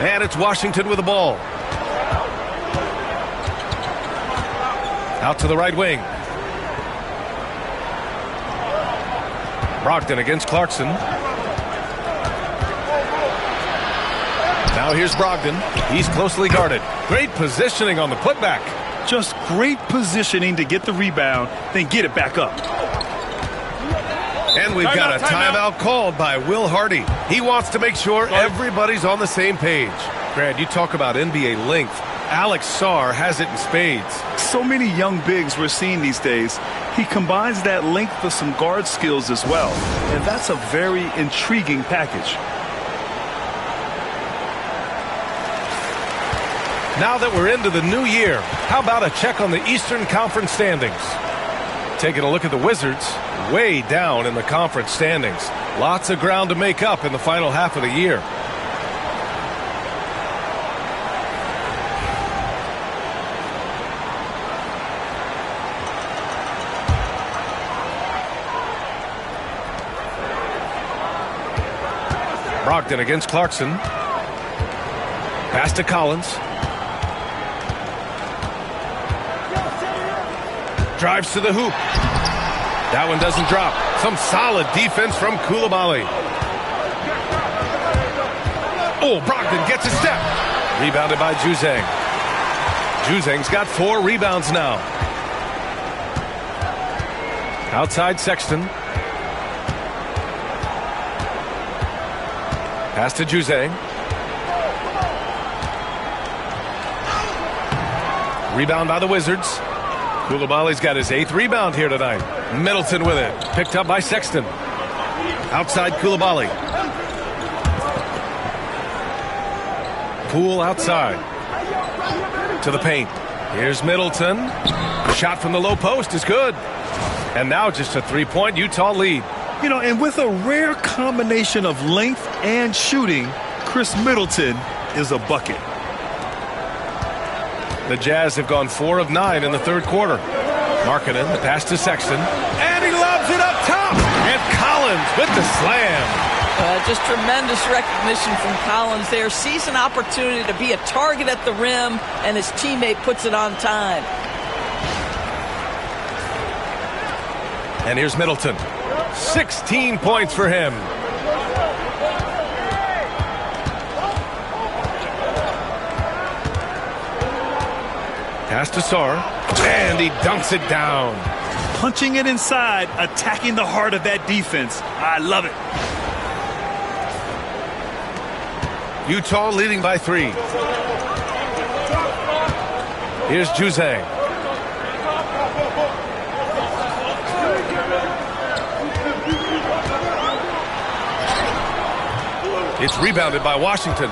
And it's Washington with the ball. Out to the right wing. Brogdon against Clarkson. Now here's Brogdon. He's closely guarded. Great positioning on the putback. Just great positioning to get the rebound, then get it back up. And we've got a timeout called by Will Hardy. He wants to make sure everybody's on the same page. Grant, you talk about NBA length. Alex Sarr has it in spades. So many young bigs we're seeing these days. He combines that length with some guard skills as well. And that's a very intriguing package. Now that we're into the new year, how about a check on the Eastern Conference standings? Taking a look at the Wizards, way down in the conference standings. Lots of ground to make up in the final half of the year. Brogdon against Clarkson. Pass to Collins. Drives to the hoop. That one doesn't drop. Some solid defense from Coulibaly. Oh, Brogdon gets a step. Rebounded by Juzang. Juzang's got 4 rebounds now. Outside Sexton. Pass to Juzang. Rebound by the Wizards. Coulibaly's got his 8th rebound here tonight. Middleton with it. Picked up by Sexton. Outside Coulibaly. Poole outside. To the paint. Here's Middleton. Shot from the low post is good. And now just a 3-point Utah lead. You know, and with a rare combination of length and shooting, Chris Middleton is a bucket. The Jazz have gone 4 of 9 in the 3rd quarter. Markkanen, the pass to Sexton. And he lobs it up top. And Collins with the slam. Just tremendous recognition from Collins there. Sees an opportunity to be a target at the rim, and his teammate puts it on time. And here's Middleton. 16 points for him. Pass to Sarr, and he dunks it down. Punching it inside, attacking the heart of that defense. I love it. Utah leading by 3. Here's Juzang. It's rebounded by Washington.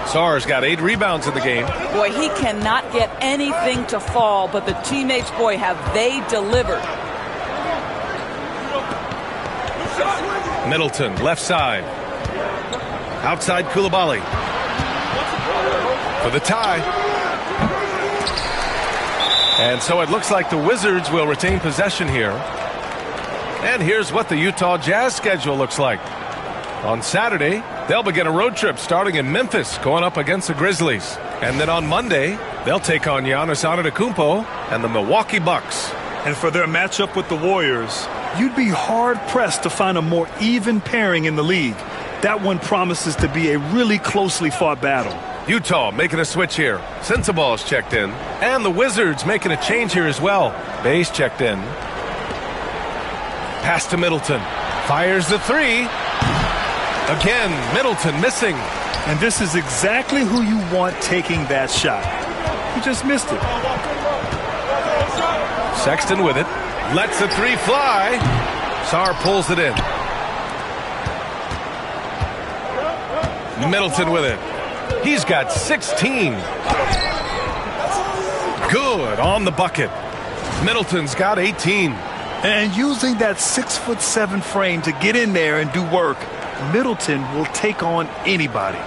Sarr's got 8 rebounds in the game. Boy, he cannot get anything to fall, but the teammates, boy, have they delivered. Middleton, left side. Outside Coulibaly. For the tie. And so it looks like the Wizards will retain possession here. And here's what the Utah Jazz schedule looks like. On Saturday, they'll begin a road trip starting in Memphis, going up against the Grizzlies. And then on Monday, they'll take on Giannis Antetokounmpo and the Milwaukee Bucks. And for their matchup with the Warriors, you'd be hard-pressed to find a more even pairing in the league. That one promises to be a really closely fought battle. Utah making a switch here. Sensabaugh's checked in. And the Wizards making a change here as well. Bay's checked in. Pass to Middleton. Fires the three. Again, Middleton missing. And this is exactly who you want taking that shot. He just missed it. Sexton with it. Lets the three fly. Sarr pulls it in. Middleton with it. He's got 16. Good on the bucket. Middleton's got 18. And using that 6'7" frame to get in there and do work, Middleton will take on anybody.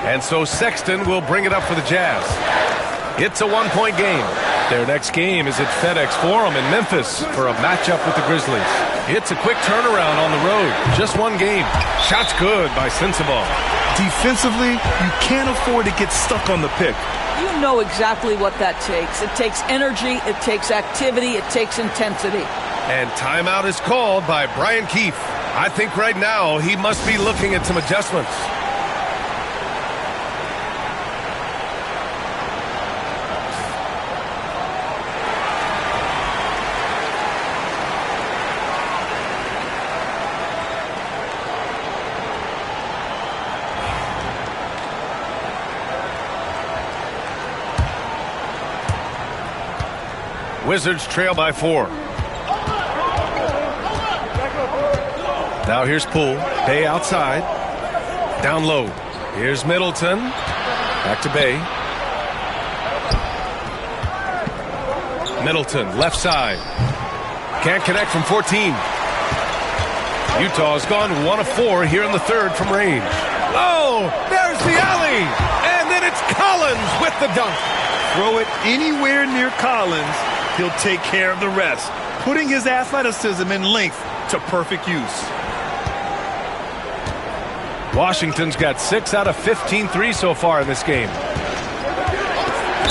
And so Sexton will bring it up for the Jazz. It's a one-point game. Their next game is at FedEx Forum in Memphis for a matchup with the Grizzlies. It's a quick turnaround on the road. Just one game. Shot's good by Sensabaugh. Defensively, you can't afford to get stuck on the pick. You know exactly what that takes. It takes energy, it takes activity, it takes intensity. And timeout is called by Brian Keefe. I think right now he must be looking at some adjustments. Wizards trail by 4. Now here's Poole. Bay outside. Down low. Here's Middleton. Back to Bay. Middleton, left side. Can't connect from 14. Utah's gone 1 of 4 here in the third from range. Oh, there's the alley. And then it's Collins with the dunk. Throw it anywhere near Collins. He'll take care of the rest, putting his athleticism and length to perfect use. Washington's got 6 out of 15 threes so far in this game.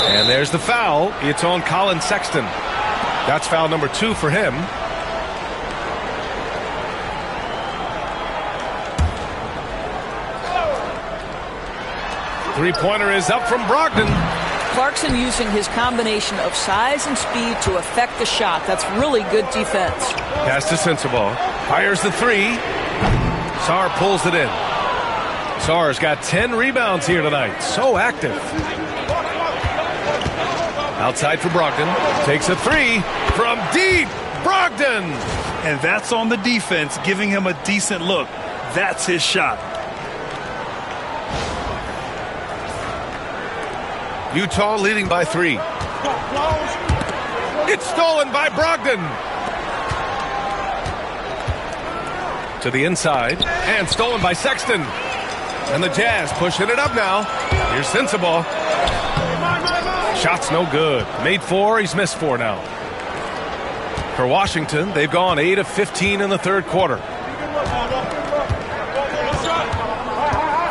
And there's the foul. It's on Colin Sexton. That's foul number 2 for him. Three-pointer is up from Brogdon. Clarkson using his combination of size and speed to affect the shot. That's really good defense. Pass to Sensabaugh. Fires the three. Sarr pulls it in. Sarr's got 10 rebounds here tonight. So active. Outside for Brogdon. Takes a three from deep. Brogdon. And that's on the defense, giving him a decent look. That's his shot. Utah leading by 3. It's stolen by Brogdon. To the inside. And stolen by Sexton. And the Jazz pushing it up now. Here's Sensabaugh. Shot's no good. Made 4. He's missed 4 now. For Washington, they've gone 8 of 15 in the third quarter.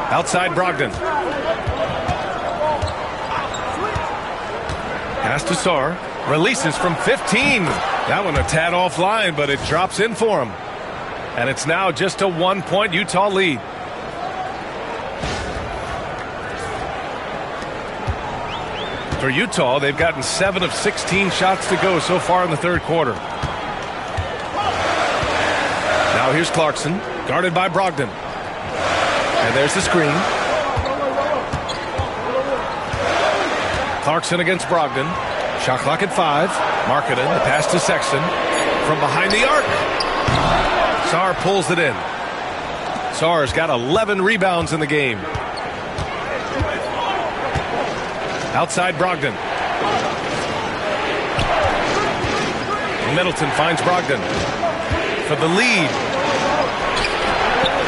Outside Brogdon. Pass to Sarr. Releases from 15. That one a tad offline, but it drops in for him. And it's now just a 1-point Utah lead. For Utah, they've gotten 7 of 16 shots to go so far in the third quarter. Now here's Clarkson, guarded by Brogdon. And there's the screen. Clarkson against Brogdon. Shot clock at 5. Markkanen, the pass to Sexton. From behind the arc. Sarr pulls it in. Sarr's got 11 rebounds in the game. Outside Brogdon. Middleton finds Brogdon for the lead.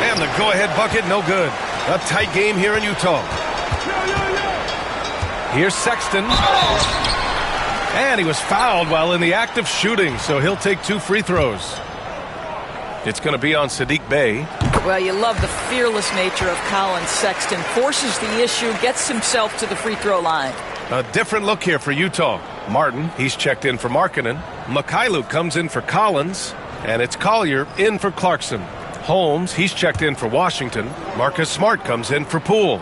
And the go-ahead bucket, no good. A tight game here in Utah. Here's Sexton. And he was fouled while in the act of shooting, so he'll take 2 free throws. It's going to be on Saddiq Bey. Well, you love the fearless nature of Colin Sexton. Forces the issue, gets himself to the free throw line. A different look here for Utah. Martin, he's checked in for Markkanen. Mykhailiuk comes in for Collins. And it's Collier in for Clarkson. Holmes, he's checked in for Washington. Marcus Smart comes in for Poole.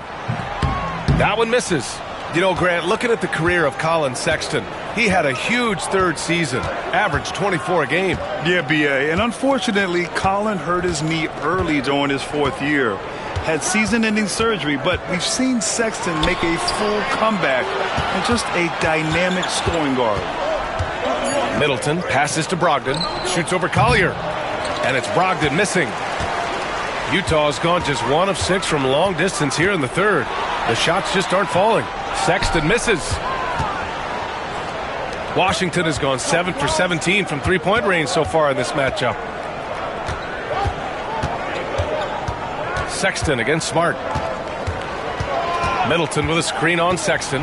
That one misses. You know, Grant, looking at the career of Colin Sexton, he had a huge third season, averaged 24 a game. Yeah, B.A., and unfortunately, Colin hurt his knee early during his fourth year. Had season-ending surgery, but we've seen Sexton make a full comeback and just a dynamic scoring guard. Middleton passes to Brogdon, shoots over Collier, and it's Brogdon missing. Utah's gone just 1 of 6 from long distance here in the third. The shots just aren't falling. Sexton misses. Washington has gone 7 for 17 from three-point range so far in this matchup. Sexton against Smart. Middleton with a screen on Sexton.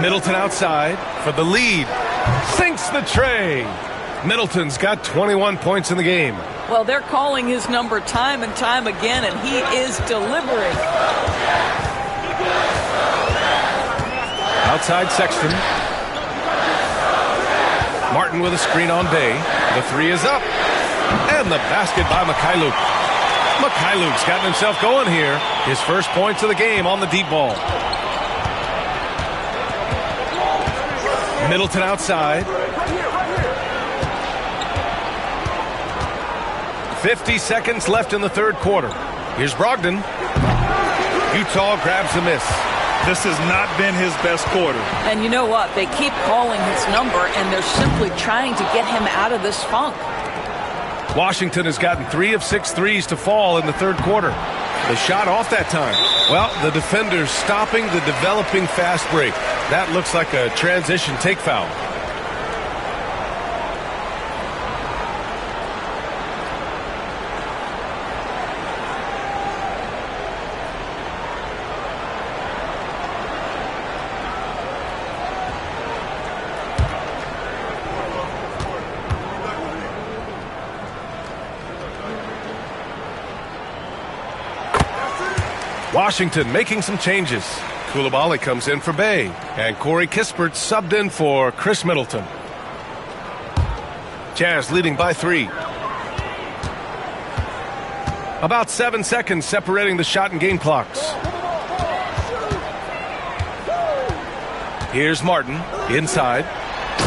Middleton outside for the lead. Sinks the tray. Middleton's got 21 points in the game. Well, they're calling his number time and time again, and he is delivering. Outside Sexton. Martin with a screen on Bay. The three is up. And the basket by Mikhailuk. Mikhailuk's gotten himself going here. His first points of the game on the deep ball. Middleton outside. 50 seconds left in the third quarter. Here's Brogdon. Utah grabs the miss. This has not been his best quarter. And you know what? They keep calling his number, and they're simply trying to get him out of this funk. Washington has gotten 3 of 6 threes to fall in the third quarter. The shot off that time. Well, the defender's stopping the developing fast break. That looks like a transition take foul. Washington making some changes. Coulibaly comes in for Bay, and Corey Kispert subbed in for Chris Middleton. Jazz leading by 3. About 7 seconds separating the shot and game clocks. Here's Martin inside.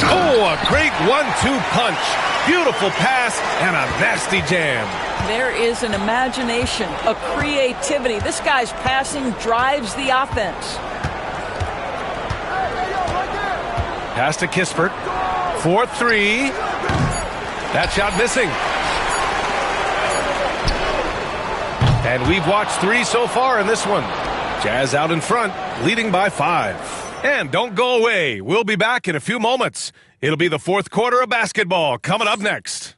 Oh, a great 1-2 punch. Beautiful pass and a nasty jam. There is an imagination, a creativity. This guy's passing drives the offense. Pass to Kispert. 4-3. That shot missing. And we've watched 3 so far in this one. Jazz out in front, leading by 5. And don't go away. We'll be back in a few moments. It'll be the fourth quarter of basketball coming up next.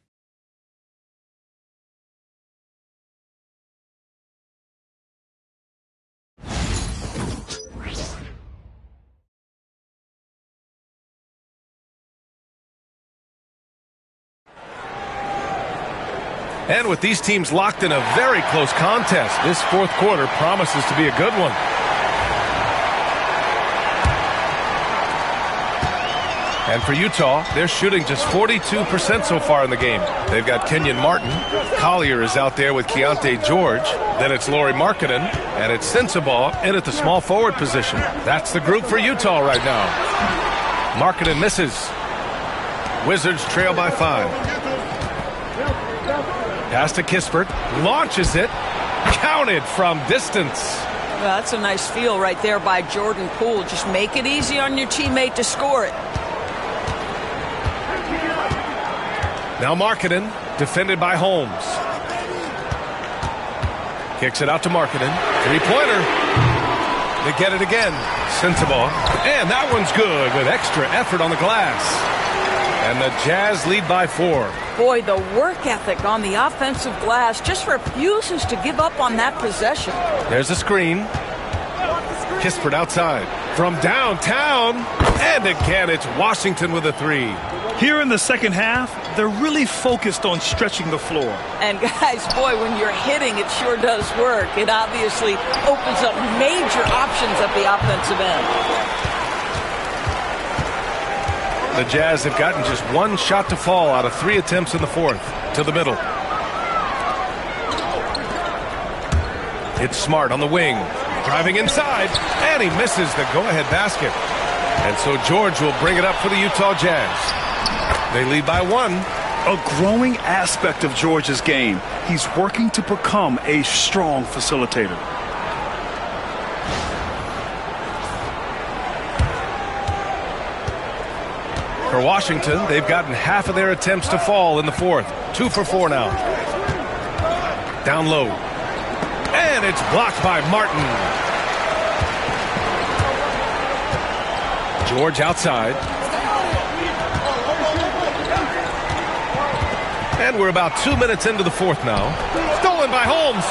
And with these teams locked in a very close contest, this fourth quarter promises to be a good one. And for Utah, they're shooting just 42% so far in the game. They've got Kenyon Martin. Collier is out there with Keontae George. Then it's Lauri Markkanen. And it's Sensabaugh in at the small forward position. That's the group for Utah right now. Markkanen misses. Wizards trail by 5. Pass to Kispert. Launches it. Counted from distance. Well, that's a nice feel right there by Jordan Poole. Just make it easy on your teammate to score it. Now Markkanen, defended by Holmes. Kicks it out to Markkanen. Three-pointer. They get it again. Sensabaugh. And that one's good with extra effort on the glass. And the Jazz lead by 4. Boy, the work ethic on the offensive glass just refuses to give up on that possession. There's a screen. Kispert outside. From downtown. And again, it's Washington with a 3. Here in the second half, they're really focused on stretching the floor. And guys, boy, when you're hitting, it sure does work. It obviously opens up major options at the offensive end. The Jazz have gotten just one shot to fall out of 3 attempts in the fourth. To the middle. It's Smart on the wing. Driving inside. And he misses the go-ahead basket. And so George will bring it up for the Utah Jazz. They lead by 1. A growing aspect of George's game. He's working to become a strong facilitator. For Washington, they've gotten half of their attempts to fall in the fourth. 2 for 4 now. Down low. And it's blocked by Martin. George outside. And we're about 2 minutes into the fourth now. Stolen by Holmes.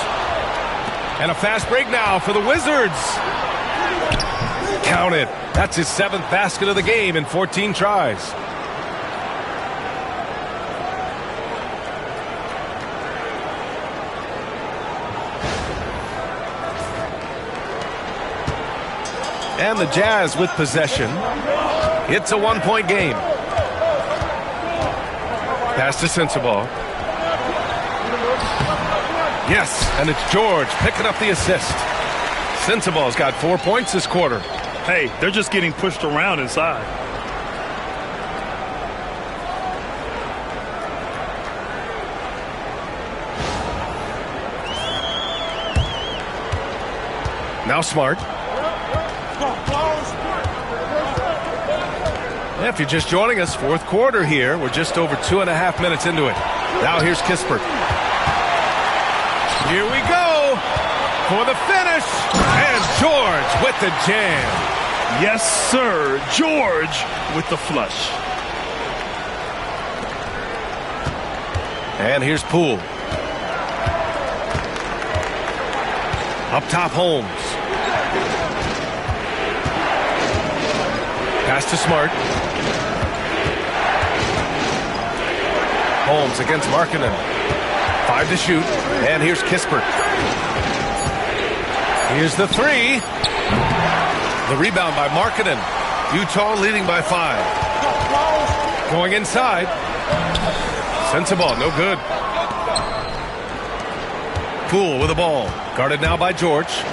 And a fast break now for the Wizards. Count it. That's his 7th basket of the game in 14 tries. And the Jazz with possession. It's a 1-point game. Pass to Sensabaugh. Yes, and it's George picking up the assist. Sensabaugh's got 4 points this quarter. Hey, they're just getting pushed around inside. Now Smart. If you're just joining us, fourth quarter here. We're just over 2.5 minutes into it. Now here's Kispert. Here we go for the finish. And George with the jam. Yes, sir. George with the flush. And here's Poole. Up top, Holmes. Pass to Smart. Holmes against Markkanen. 5 to shoot. And here's Kispert. Here's the 3. The rebound by Markkanen. Utah leading by 5. Going inside. Sensabaugh, no good. Poole with the ball. Guarded now by George.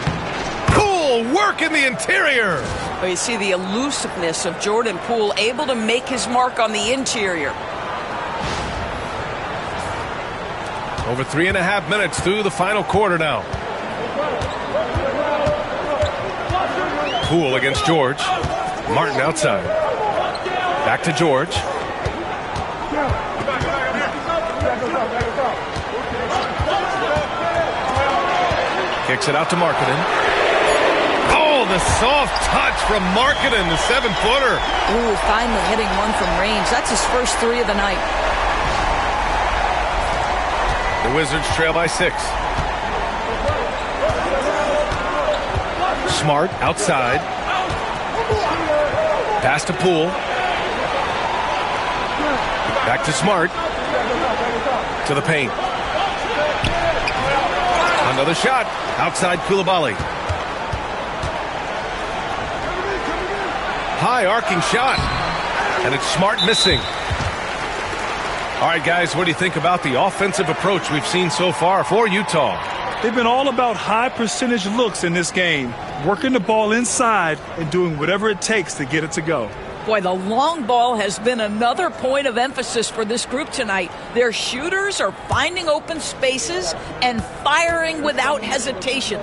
Poole work in the interior. Well, you see the elusiveness of Jordan Poole, able to make his mark on the interior. Over 3.5 minutes through the final quarter now. Poole against George. Martin outside. Back to George. Kicks it out to Markkanen. Oh, the soft touch from Markkanen, the 7-footer. Ooh, finally hitting one from range. That's his first 3 of the night. The Wizards trail by 6. Smart outside. Pass to Poole. Back to Smart. To the paint. Another shot. Outside Coulibaly. High arcing shot. And it's Smart missing. All right, guys, what do you think about the offensive approach we've seen so far for Utah? They've been all about high percentage looks in this game, working the ball inside and doing whatever it takes to get it to go. Boy, the long ball has been another point of emphasis for this group tonight. Their shooters are finding open spaces and firing without hesitation.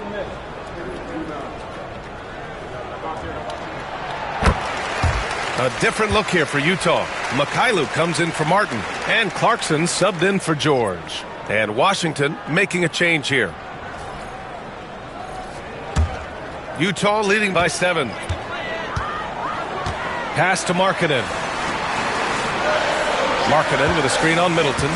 A different look here for Utah. Mikhailu comes in for Martin, and Clarkson subbed in for George. And Washington making a change here. Utah leading by 7. Pass to Markkanen. Markkanen with a screen on Middleton.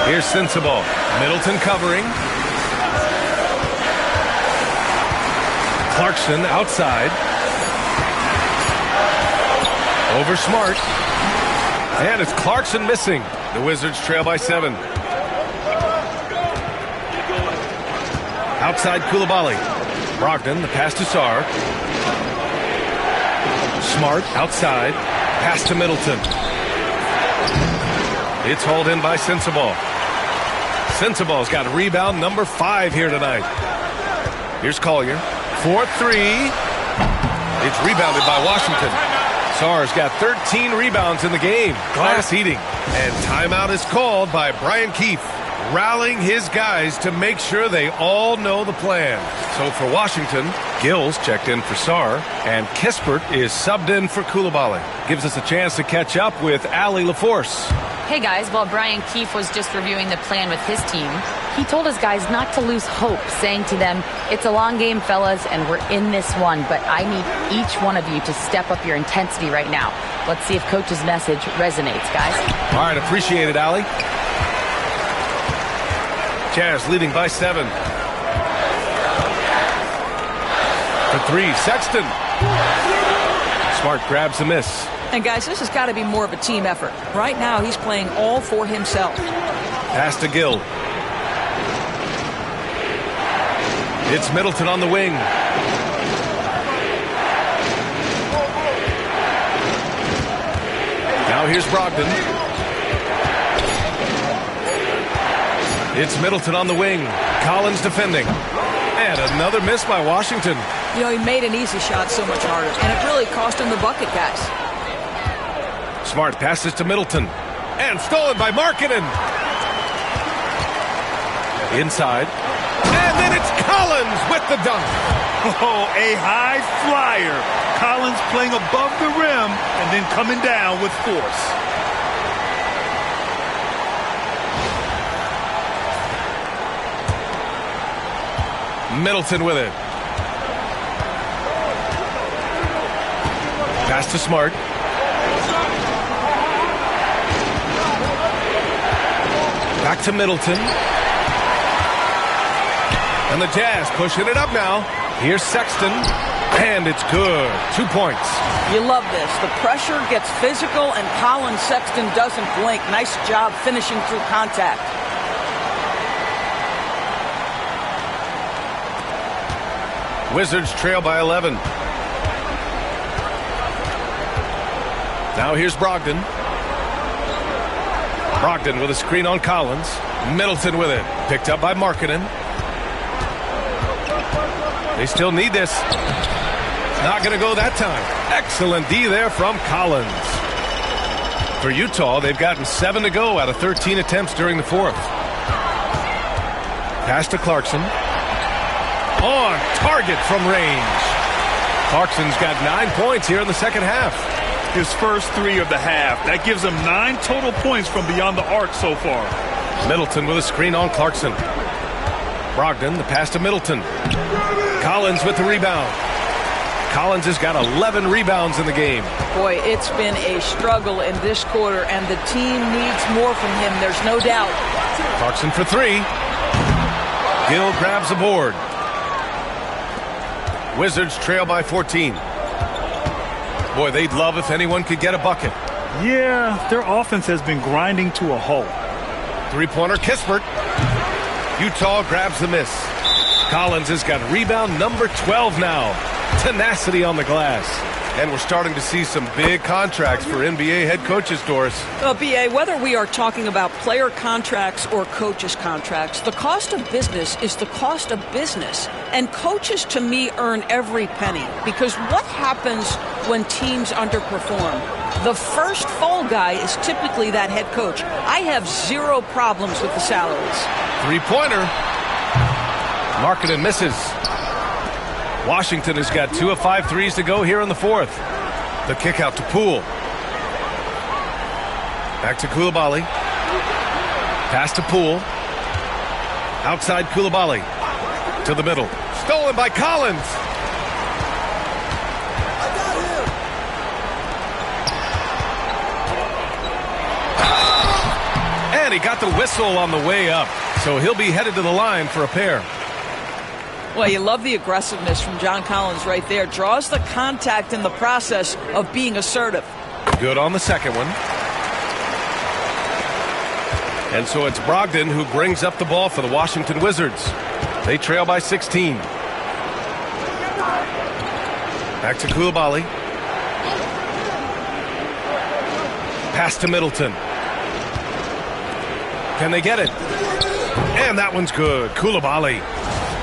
Here's Sensabaugh. Middleton covering. Clarkson outside. Over Smart. And it's Clarkson missing. The Wizards trail by 7. Outside Coulibaly. Brogdon, the pass to Sarr. Smart outside. Pass to Middleton. It's hauled in by Sensabaugh. Sensabaugh's got rebound number 5 here tonight. Here's Collier. 4-3. It's rebounded by Washington. Sarr's got 13 rebounds in the game. Glass eating. And timeout is called by Brian Keefe, rallying his guys to make sure they all know the plan. So for Washington, Gills checked in for Sarr, and Kispert is subbed in for Coulibaly. Gives us a chance to catch up with Allie LaForce. Hey guys, while Brian Keefe was just reviewing the plan with his team, he told his guys not to lose hope, saying to them, "It's a long game, fellas, and we're in this one, but I need each one of you to step up your intensity right now." Let's see if Coach's message resonates, guys. All right, appreciate it, Allie. Jazz leading by 7. For 3, Sexton. Smart grabs a miss. And guys, this has got to be more of a team effort. Right now, he's playing all for himself. Pass to Gill. It's Middleton on the wing. Now here's Brogdon. It's Middleton on the wing. Collins defending. And another miss by Washington. You know, he made an easy shot so much harder, and it really cost him the bucket, guys. Smart passes to Middleton. And stolen by Markkanen. Inside. And then it's Collins with the dunk. Oh, a high flyer. Collins playing above the rim and then coming down with force. Middleton with it. Pass to Smart. Back to Middleton. And the Jazz pushing it up now. Here's Sexton. And it's good. 2 points. You love this. The pressure gets physical, and Colin Sexton doesn't blink. Nice job finishing through contact. Wizards trail by 11. Now here's Brogdon. Brogdon with a screen on Collins. Middleton with it. Picked up by Markkanen. They still need this. Not going to go that time. Excellent D there from Collins. For Utah, they've gotten 7 to go out of 13 attempts during the 4th. Pass to Clarkson. On target from range. Clarkson's got 9 points here in the second half. His first 3 of the half. That gives him 9 total points from beyond the arc so far. Middleton with a screen on Clarkson. Brogdon, the pass to Middleton. Collins with the rebound. Collins has got 11 rebounds in the game. Boy, it's been a struggle in this quarter, and the team needs more from him. There's no doubt. Clarkson for 3. Gill grabs the board. Wizards trail by 14. Boy, they'd love if anyone could get a bucket. Yeah, their offense has been grinding to a halt. Three-pointer, Kispert. Utah grabs the miss. Collins has got rebound number 12 now. Tenacity on the glass. And we're starting to see some big contracts for NBA head coaches, Doris. Well, B.A., whether we are talking about player contracts or coaches' contracts, the cost of business is the cost of business. And coaches, to me, earn every penny. Because what happens when teams underperform? The first fall guy is typically that head coach. I have 0 problems with the salaries. Three-pointer. Markkanen misses. Washington has got 2 of 5 threes to go here in the 4th. The kick out to Poole. Back to Coulibaly. Pass to Poole. Outside Coulibaly. To the middle. Stolen by Collins. And he got the whistle on the way up. So he'll be headed to the line for a pair. Well, you love the aggressiveness from John Collins right there. Draws the contact in the process of being assertive. Good on the second one. And so it's Brogdon who brings up the ball for the Washington Wizards. They trail by 16. Back to Coulibaly. Pass to Middleton. Can they get it? And that one's good. Koulibaly.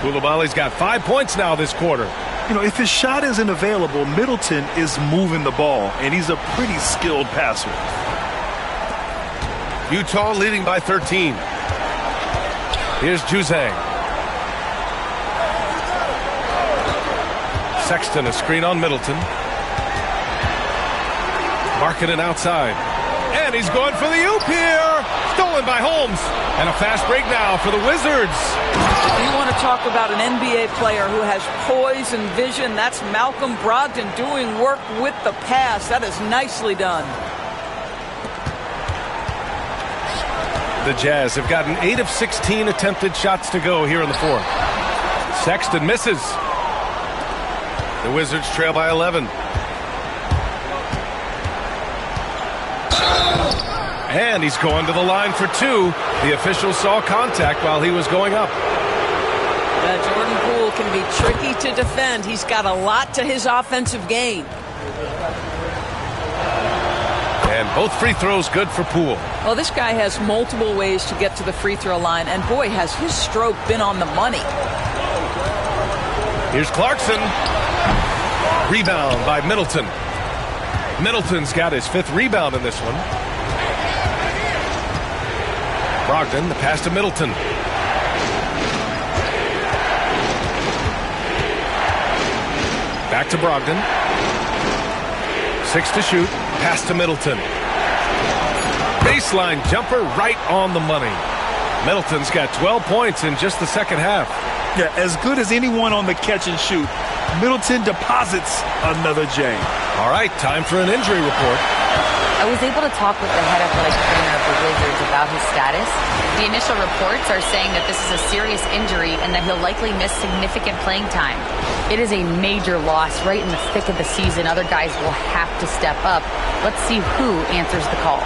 Koulibaly's got 5 points now this quarter. You know, if his shot isn't available, Middleton is moving the ball, and he's a pretty skilled passer. Utah leading by 13. Here's Juzang. Sexton, a screen on Middleton. Markkanen outside. And he's going for the oop here. Stolen by Holmes. And a fast break now for the Wizards. If you want to talk about an NBA player who has poise and vision, that's Malcolm Brogdon doing work with the pass. That is nicely done. The Jazz have gotten 8 of 16 attempted shots to go here in the fourth. Sexton misses. The Wizards trail by 11. And he's going to the line for 2. The official saw contact while he was going up. Jordan Poole can be tricky to defend. He's got a lot to his offensive game. And both free throws good for Poole. Well, this guy has multiple ways to get to the free throw line, and boy, has his stroke been on the money. Here's Clarkson. Rebound by Middleton. Middleton's got his 5th rebound in this one. Brogdon, the pass to Middleton. Back to Brogdon. 6 to shoot. Pass to Middleton. Baseline jumper right on the money. Middleton's got 12 points in just the second half. Yeah, as good as anyone on the catch and shoot, Middleton deposits another J. All right, time for an injury report. I was able to talk with the head athletic trainer of the Wizards about his status. The initial reports are saying that this is a serious injury and that he'll likely miss significant playing time. It is a major loss right in the thick of the season. Other guys will have to step up. Let's see who answers the call.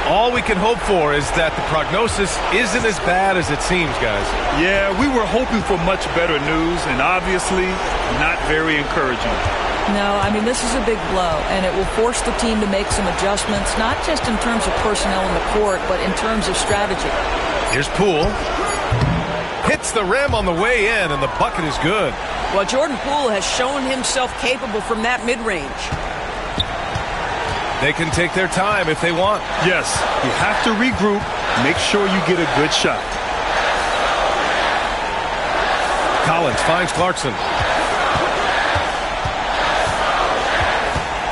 All we can hope for is that the prognosis isn't as bad as it seems, guys. Yeah, we were hoping for much better news, and obviously not very encouraging. No, I mean, this is a big blow, and it will force the team to make some adjustments, not just in terms of personnel in the court, but in terms of strategy. Here's Poole. Hits the rim on the way in, and the bucket is good. Well, Jordan Poole has shown himself capable from that mid-range. They can take their time if they want. Yes, you have to regroup, make sure you get a good shot. Collins finds Clarkson.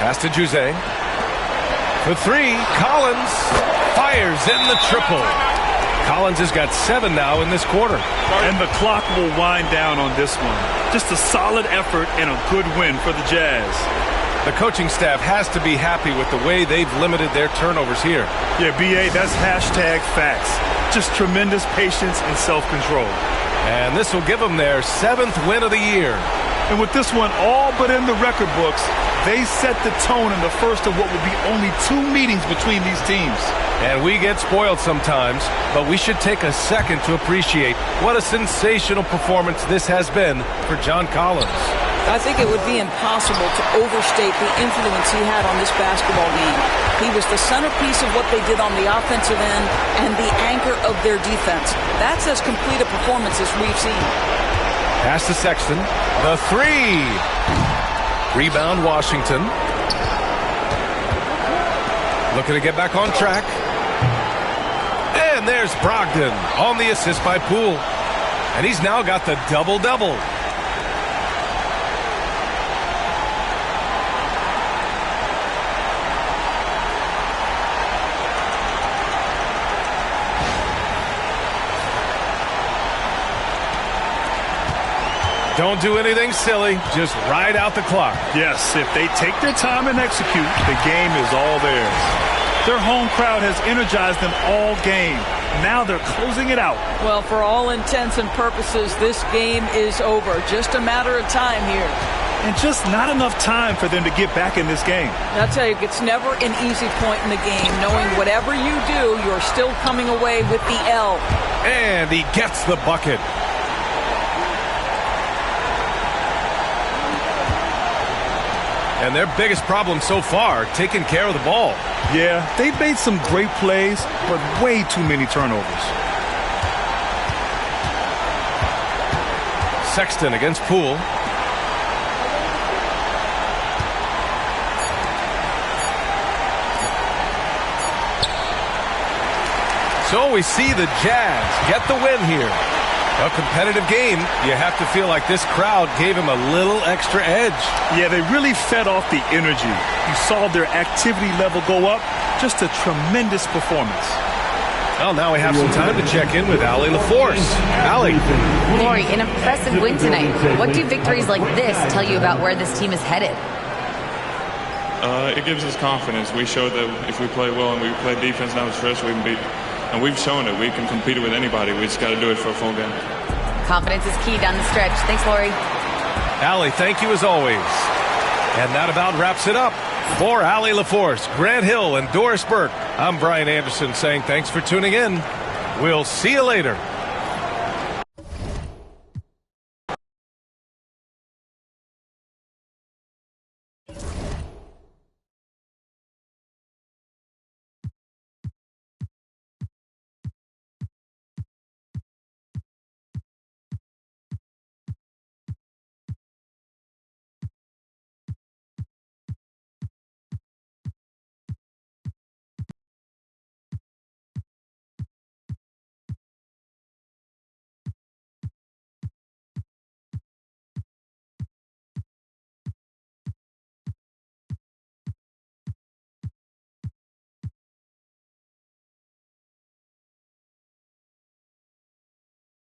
Pass to Juzang. For 3, Collins fires in the triple. Collins has got 7 now in this quarter. And the clock will wind down on this one. Just a solid effort and a good win for the Jazz. The coaching staff has to be happy with the way they've limited their turnovers here. Yeah, B.A., that's hashtag facts. Just tremendous patience and self-control. And this will give them their 7th win of the year. And with this one all but in the record books, they set the tone in the first of what will be only 2 meetings between these teams. And we get spoiled sometimes, but we should take a second to appreciate what a sensational performance this has been for John Collins. I think it would be impossible to overstate the influence he had on this basketball game. He was the centerpiece of what they did on the offensive end and the anchor of their defense. That's as complete a performance as we've seen. Pass to Sexton. The 3. Rebound Washington. Looking to get back on track. And there's Brogdon on the assist by Poole. And he's now got the double-double. Don't do anything silly. Just ride out the clock. Yes, if they take their time and execute, the game is all theirs. Their home crowd has energized them all game. Now they're closing it out. Well, for all intents and purposes, this game is over. Just a matter of time here. And just not enough time for them to get back in this game. I'll tell you, it's never an easy point in the game. Knowing whatever you do, you're still coming away with the L. And he gets the bucket. And their biggest problem so far, taking care of the ball. Yeah, they've made some great plays, but way too many turnovers. Sexton against Poole. So we see the Jazz get the win here. A competitive game. You have to feel like this crowd gave him a little extra edge. Yeah, they really fed off the energy. You saw their activity level go up. Just a tremendous performance. Well, now we have some time to check in with Allie LaForce. Allie. Lori, an impressive win tonight. What do victories like this tell you about where this team is headed? It gives us confidence. We showed that if we play well and we play defense down the stretch, we can beat. And we've shown it. We can compete with anybody. We just got to do it for a full game. Confidence is key down the stretch. Thanks, Lori. Allie, thank you as always. And that about wraps it up. For Allie LaForce, Grant Hill, and Doris Burke, I'm Brian Anderson saying thanks for tuning in. We'll see you later.